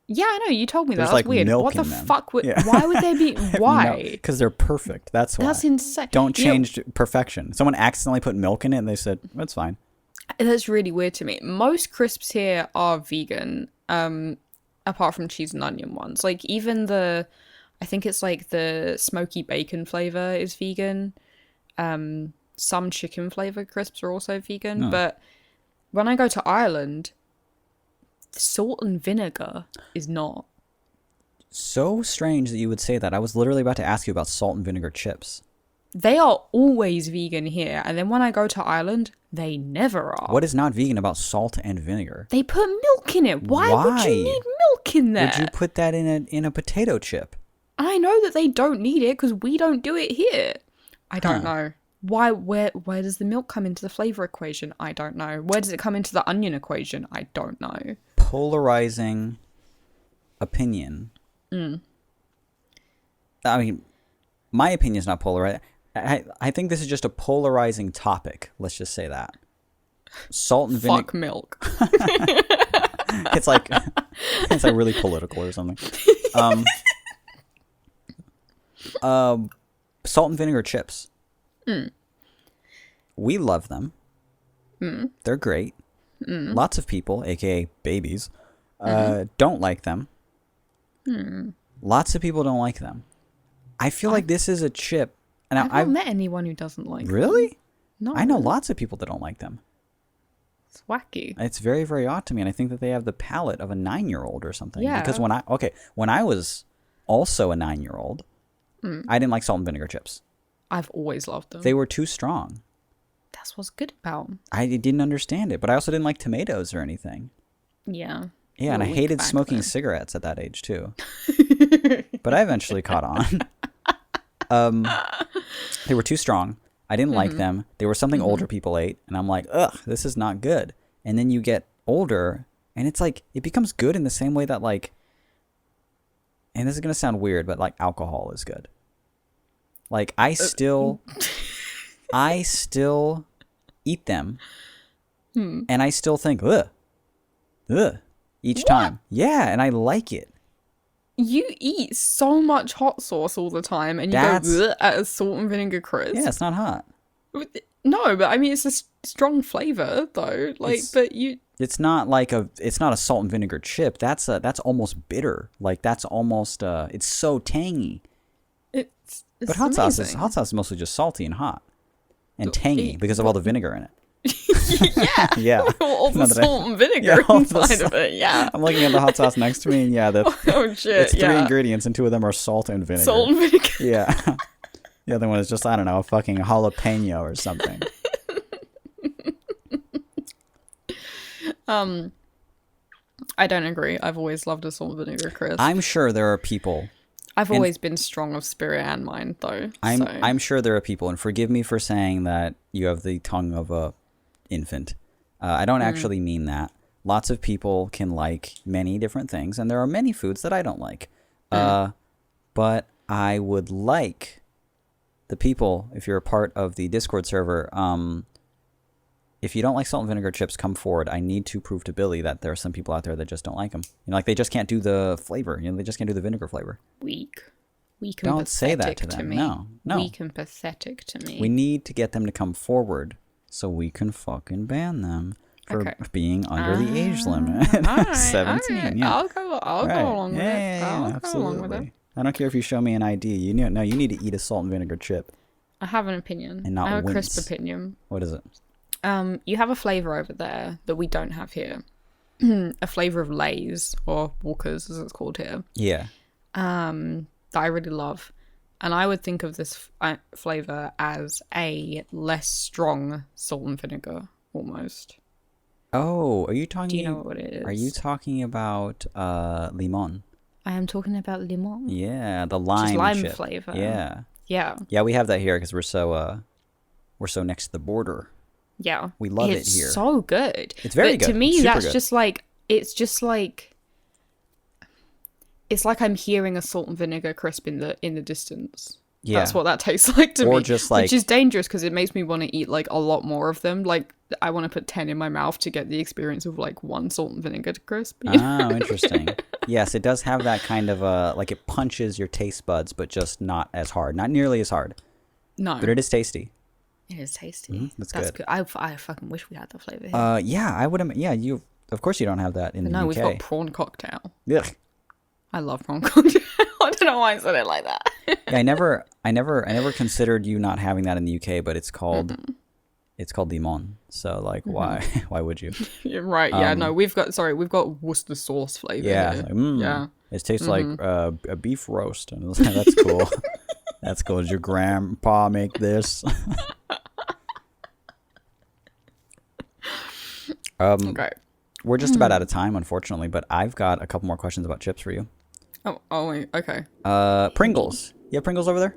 Yeah, I know. You told me that. There's That's weird. Milk what the in them. fuck? Why would they be? Why? Because they're perfect. That's why. That's insane. Don't change perfection. Someone accidentally put milk in it and they said, that's fine. That's really weird to me. Most crisps here are vegan, apart from cheese and onion ones. Like, even I think it's like the smoky bacon flavor is vegan. Some chicken flavored crisps are also vegan. But when I go to Ireland, salt and vinegar is not. So strange that you would say that. I was literally about to ask you about salt and vinegar chips. They are always vegan here, and then when I go to Ireland, they never are. What is not vegan about salt and vinegar? They put milk in it. Why? Would you need milk in there? Would you put that in a potato chip? And I know that they don't need it because we don't do it here. I don't know. Why? Where does the milk come into the flavor equation? I don't know. Where does it come into the onion equation? I don't know. Polarizing opinion. I mean, my opinion is not polarized. I think this is just a polarizing topic. Let's just say that. Salt and vinegar. Fuck milk. It's like really political or something. Salt and vinegar chips. We love them. They're great. Lots of people, aka babies, don't like them. Lots of people don't like them. I feel like this is a chip. And I've not met anyone who doesn't like them. Really? No. I know lots of people that don't like them. It's wacky. It's very, very odd to me. And I think that they have the palate of a 9-year-old or something. Yeah. Because when I was also a 9-year-old, I didn't like salt and vinegar chips. I've always loved them. They were too strong. That's what's good about them. I didn't understand it, but I also didn't like tomatoes or anything. Yeah. Yeah, and I hated smoking cigarettes at that age too. But I eventually caught on. They were too strong. I didn't like them. They were something older people ate, and I'm like, ugh, this is not good. And then you get older, and it's like, it becomes good in the same way that, like, and this is going to sound weird, but like alcohol is good. Like, I still eat them, and I still think, ugh, each time. Yeah, and I like it. You eat so much hot sauce all the time, and you go at a salt and vinegar crisp. Yeah, it's not hot. No, but I mean, it's a strong flavor, though. Like, It's not it's not a salt and vinegar chip. That's almost bitter. Like, that's almost it's so tangy. But hot sauce is mostly just salty and hot and tangy because of all the vinegar in it. Yeah. All the salt and vinegar inside of it. Yeah. I'm looking at the hot sauce next to me, and yeah, oh shit. It's 3 ingredients, and 2 of them are salt and vinegar. Salt and vinegar. Yeah. The other one is just, I don't know, a fucking jalapeno or something. I don't agree. I've always loved a salt and vinegar crisp. I'm sure there are people. I've always been strong of spirit and mind, though. I'm sure there are people, and forgive me for saying that you have the tongue of a infant. I don't actually mean that. Lots of people can like many different things, and there are many foods that I don't like. But I would like the people, if you're a part of the Discord server, if you don't like salt and vinegar chips, come forward. I need to prove to Billy that there are some people out there that just don't like them. You know, like, they just can't do the flavor. You know, they just can't do the vinegar flavor. Weak and don't say that to pathetic them. me. No. Weak and pathetic to me. We need to get them to come forward so we can fucking ban them for being under the age limit. Right, 17. right. Yeah. I'll go along with it. Yeah, Go along with it. I don't care if you show me an ID. You need to eat a salt and vinegar chip. I have an opinion. And not I have wince. a crisp opinion. What is it? You have a flavor over there that we don't have here. A flavor of Lay's, or Walker's as it's called here. Yeah. That I really love. And I would think of this flavor as a less strong salt and vinegar, almost. Oh, are you talking? Do you know what it is? Are you talking about limon? I am talking about limon. Yeah, the lime. Just lime chip. flavor. Yeah. Yeah. Yeah, we have that here because we're so next to the border. Yeah. We love it here. It's so good. It's very good. To me, Super that's good. just like it's like I'm hearing a salt and vinegar crisp in the distance. Yeah. That's what that tastes like to me. Or just like, which is dangerous because it makes me want to eat like a lot more of them. Like, I want to put 10 in my mouth to get the experience of like one salt and vinegar crisp. Oh, interesting. Yes, it does have that kind of like, it punches your taste buds, but just not as hard. Not nearly as hard. No. But it is tasty. It is tasty. That's good. I fucking wish we had that flavor here. Yeah, I would. Yeah, of course you don't have that in the UK. No, we've got prawn cocktail. Ugh. I love prawn cocktail. I don't know why I said it like that. Yeah, I never considered you not having that in the UK, but it's called limon. So like, why would you? You're right. Yeah, no, we've got Worcester sauce flavor. Yeah, here. like, Yeah. It tastes like a beef roast, and that's cool. That's cool. Did your grandpa make this? Okay. We're just about out of time, unfortunately, but I've got a couple more questions about chips for you. Oh, okay. Pringles. You have Pringles over there?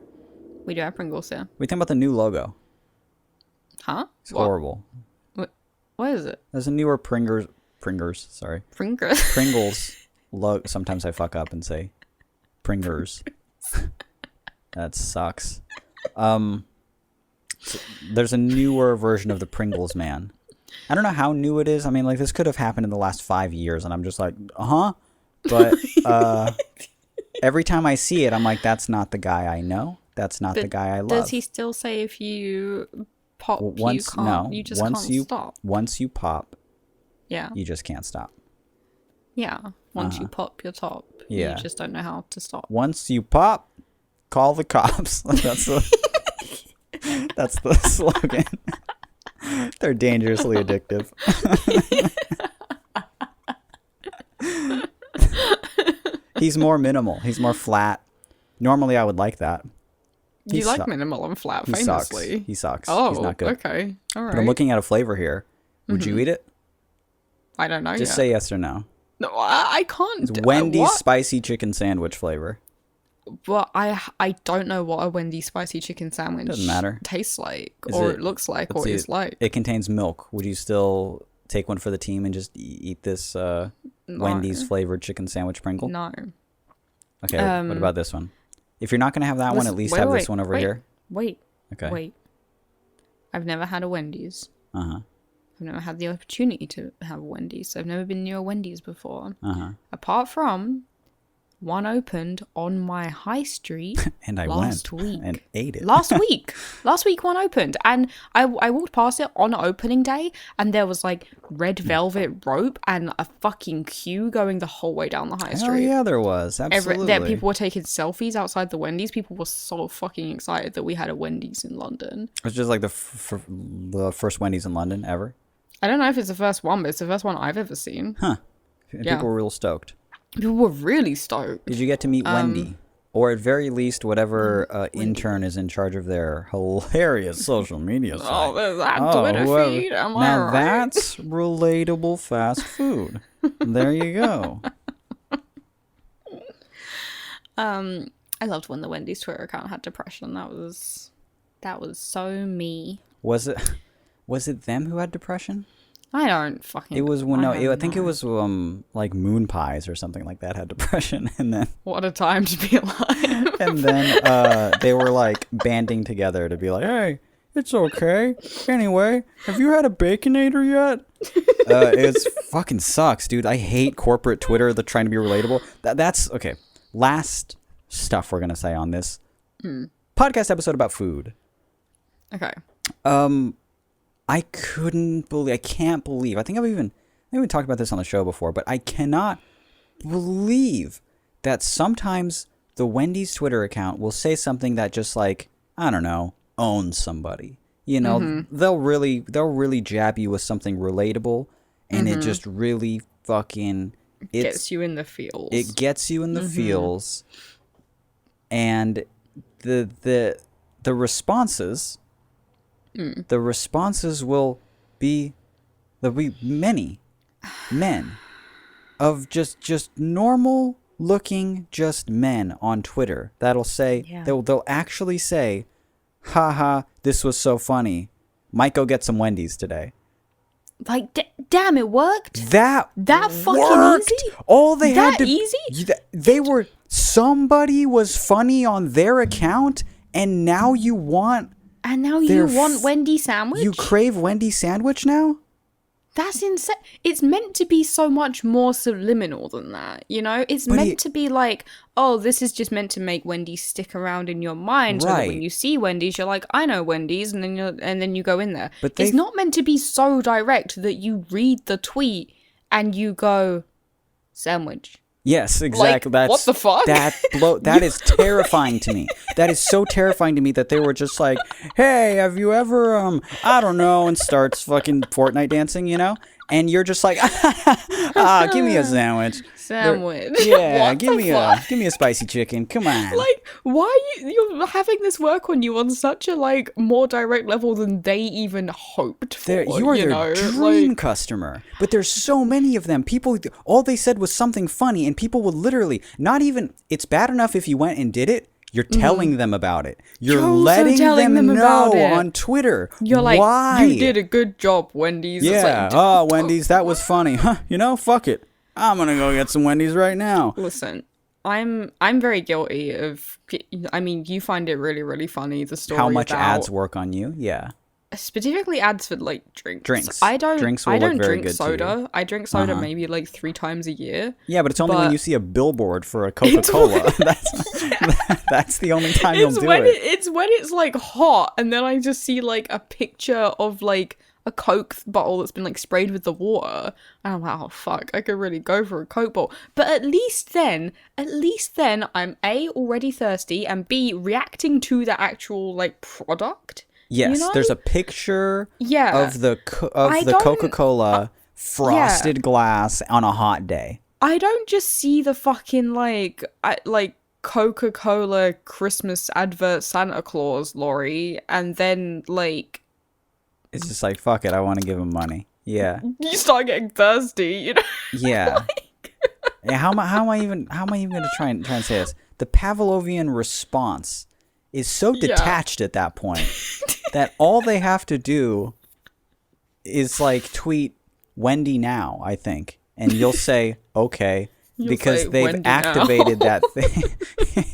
We do have Pringles, yeah. We think about the new logo. Huh? It's horrible. What is it? There's a newer Pringles. Sorry. Pringles. Sometimes I fuck up and say Pringers. That sucks. There's a newer version of the Pringles man. I don't know how new it is. I mean, like, this could have happened in the last 5 years, and I'm just like, But every time I see it, I'm like, that's not the guy I know. That's not the guy I love. Does he still say if you pop, you can't stop? Once you pop, yeah, you just can't stop. Yeah. Once you pop your top, yeah, you just don't know how to stop. Once you pop, call the cops. That's the slogan. They're dangerously addictive. He's more minimal. He's more flat. Normally, I would like that. You like minimal and flat, famously. He sucks. Oh, he's not good. Okay. All right. But I'm looking at a flavor here. Would you eat it? I don't know Just say yes or no. No, I can't. It's Wendy's spicy chicken sandwich flavor. Well, I don't know what a Wendy's spicy chicken sandwich doesn't matter. Tastes like, it looks like, or is like. It contains milk. Would you still take one for the team and just eat this Wendy's flavored chicken sandwich Pringle? No. Okay, what about this one? If you're not going to have that one, at least have this one over here. Wait. Okay. Wait. I've never had a Wendy's. Uh-huh. I've never had the opportunity to have a Wendy's. I've never been near a Wendy's before. Uh-huh. Apart from one opened on my high street and I last went week. And ate it. Last week one opened. And I walked past it on opening day and there was like red velvet rope and a fucking queue going the whole way down the high street. Oh yeah, there was. Absolutely. People were taking selfies outside the Wendy's. People were so fucking excited that we had a Wendy's in London. It was just like the first Wendy's in London ever. I don't know if it's the first one, but it's the first one I've ever seen. Huh. People were real stoked. People were really stoked. Did you get to meet Wendy? Or at very least, whatever intern is in charge of their hilarious social media site. Oh, there's that Twitter feed. Now that's relatable fast food. There you go. I loved when the Wendy's Twitter account had depression. That was so me. Was it them who had depression? I don't fucking. It was I think it was like Moon Pies or something like that had depression, and then what a time to be alive. And then they were like banding together to be like, hey, it's okay. Anyway, have you had a Baconator yet? It's fucking sucks, dude. I hate corporate Twitter that's trying to be relatable. That's okay. Last stuff we're gonna say on this podcast episode about food. Okay. I can't believe. I think I've even talked about this on the show before, but I cannot believe that sometimes the Wendy's Twitter account will say something that just like, I don't know, owns somebody. You know, they'll really jab you with something relatable, and it just really fucking gets you in the feels. It gets you in the feels, and the responses. The responses will be many men of just normal looking just men on Twitter that'll say they'll actually say, haha, this was so funny, might go get some Wendy's today. Like, damn, it worked. That fucking worked. easy. All they had to easy. They were somebody was funny on their account, and now you want. And now you want Wendy sandwich? You crave Wendy sandwich now? That's insane. It's meant to be so much more subliminal than that, you know? It's meant to be like, oh, this is just meant to make Wendy stick around in your mind, so that when you see Wendy's, you're like, I know Wendy's, and then you go in there. But it's not meant to be so direct that you read the tweet and you go, sandwich. Yes, exactly. Like, what the fuck? That is terrifying to me. That is so terrifying to me that they were just like, hey, have you ever, I don't know, and starts fucking Fortnite dancing, you know? And you're just like, give me a sandwich. Yeah, give me a spicy chicken. Come on. Like, why you're having this work on you on such a like more direct level than they even hoped for? You are their dream customer. But there's so many of them. People, all they said was something funny, and people will literally not even. It's bad enough if you went and did it. You're telling them about it. You're letting them know on Twitter. You're like, why? You did a good job, Wendy's. Yeah. Wendy's, that was funny. Huh? Fuck it. I'm gonna go get some Wendy's right now. Listen, I'm very guilty of. I mean, you find it really, really funny, the story. How much ads work on you? Yeah. Specifically ads for like drinks. Drinks. I don't drink soda. I drink soda maybe like 3 times a year. Yeah, but it's only when you see a billboard for a Coca-Cola. That's the only time you'll do it. It's when it's like hot, and then I just see like a picture of like a Coke bottle that's been like sprayed with the water, and I'm like, oh fuck, I could really go for a Coke bottle. But at least then I'm A, already thirsty, and B, reacting to the actual like product. Yes, there's a picture of the Coca-Cola frosted glass on a hot day. I don't just see the fucking like Coca-Cola Christmas advert Santa Claus lorry, and then like it's just like, fuck it, I want to give him money. Yeah. You start getting thirsty, you know? Yeah. Yeah. How am I even gonna try and say this? The Pavlovian response is so detached at that point that all they have to do is like tweet Wendy now, I think, and you'll say okay, because they've Wendy activated that thing.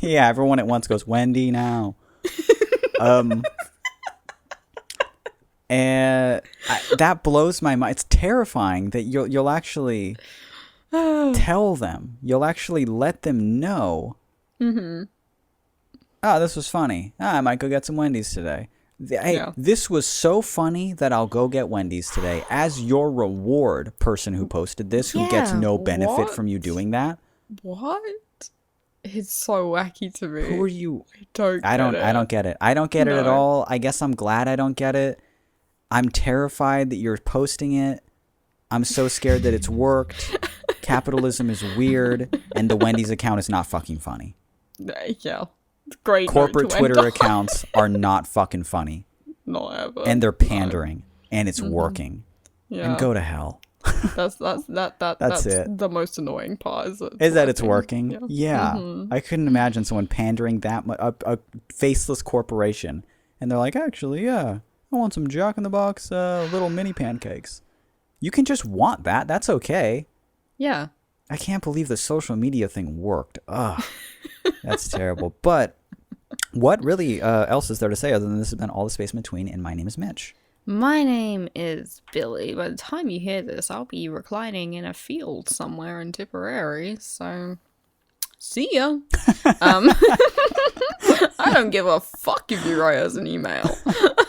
Yeah, everyone at once goes Wendy now. And that blows my mind. It's terrifying that you'll actually tell them. You'll actually let them know. Mm-hmm. Oh, this was funny. I might go get some Wendy's today. Hey, this was so funny that I'll go get Wendy's today. As your reward, person who posted this, who gets no benefit from you doing that. What? It's so wacky to me. Who are you? I don't get it. I don't get it at all. I guess I'm glad I don't get it. I'm terrified that you're posting it. I'm so scared that it's worked. Capitalism is weird, and the Wendy's account is not fucking funny. Yeah. Great. Corporate Twitter accounts are not fucking funny. Not ever. And they're pandering, and it's working. Yeah. And go to hell. That's it. The most annoying part is that it's working. Yeah. Mm-hmm. I couldn't imagine someone pandering that much, a faceless corporation, and they're like, actually, yeah, I want some Jack in the Box little mini pancakes. You can just want that. That's okay. Yeah. I can't believe the social media thing worked. Ugh. That's terrible. But what really else is there to say other than this has been All the Space in Between, and my name is Mitch. My name is Billy. By the time you hear this, I'll be reclining in a field somewhere in Tipperary, so see ya. I don't give a fuck if you write us an email.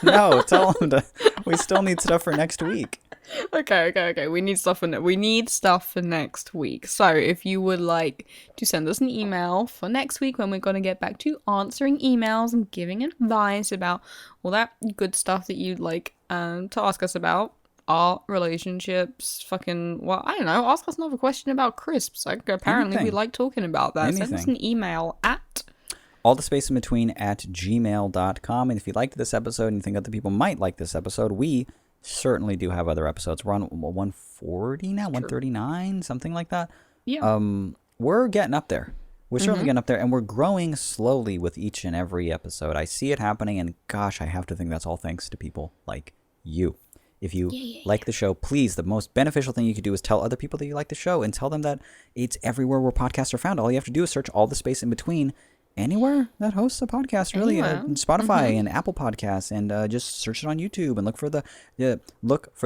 No, tell them we still need stuff for next week. Okay. We need stuff for next week. So if you would like to send us an email for next week, when we're going to get back to answering emails and giving advice about all that good stuff that you'd like to ask us about, art, relationships, I don't know, ask us another question about crisps. Apparently we like talking about that. Send us an email at allthespaceinbetween@gmail.com. And if you liked this episode and you think other people might like this episode, we certainly do have other episodes. We're on 140 now, 139, something like that. Yeah. We're getting up there. We're certainly getting up there, and we're growing slowly with each and every episode. I see it happening, and gosh, I have to think that's all thanks to people like you. If you like the show, please, the most beneficial thing you could do is tell other people that you like the show, and tell them that it's everywhere where podcasts are found. All you have to do is search All the Space in Between anywhere that hosts a podcast, really. Spotify and Apple Podcasts, and just search it on YouTube and look for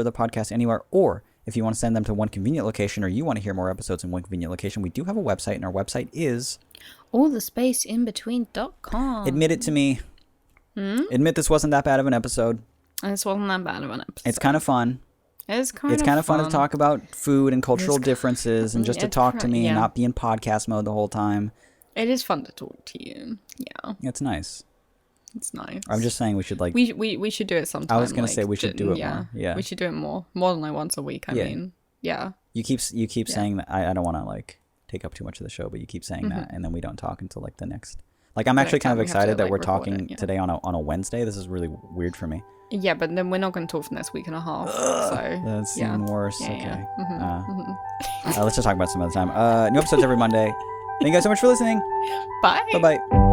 the podcast anywhere. Or if you want to send them to one convenient location, or you want to hear more episodes in one convenient location, we do have a website, and our website is allthespaceinbetween.com. Admit it to me. Admit this wasn't that bad of an episode. This wasn't that bad of an episode. It's kind of fun. It's kind of fun to talk about food and cultural differences, and just to talk to me and not be in podcast mode the whole time. It is fun to talk to you. Yeah. It's nice. It's nice. I'm just saying we should like. We should do it sometime. I was gonna say we should do it more. Yeah. We should do it more than like once a week. I mean, yeah. You keep saying that. I don't want to like take up too much of the show, but you keep saying that, and then we don't talk until like the next. Like I'm actually kind of excited that we're talking today on a Wednesday. This is really weird for me. Yeah, but then we're not going to talk for the next week and a half. So that's even worse. Okay. Let's just talk about some other time. New episodes every Monday. Thank you guys so much for listening. Bye. Bye-bye.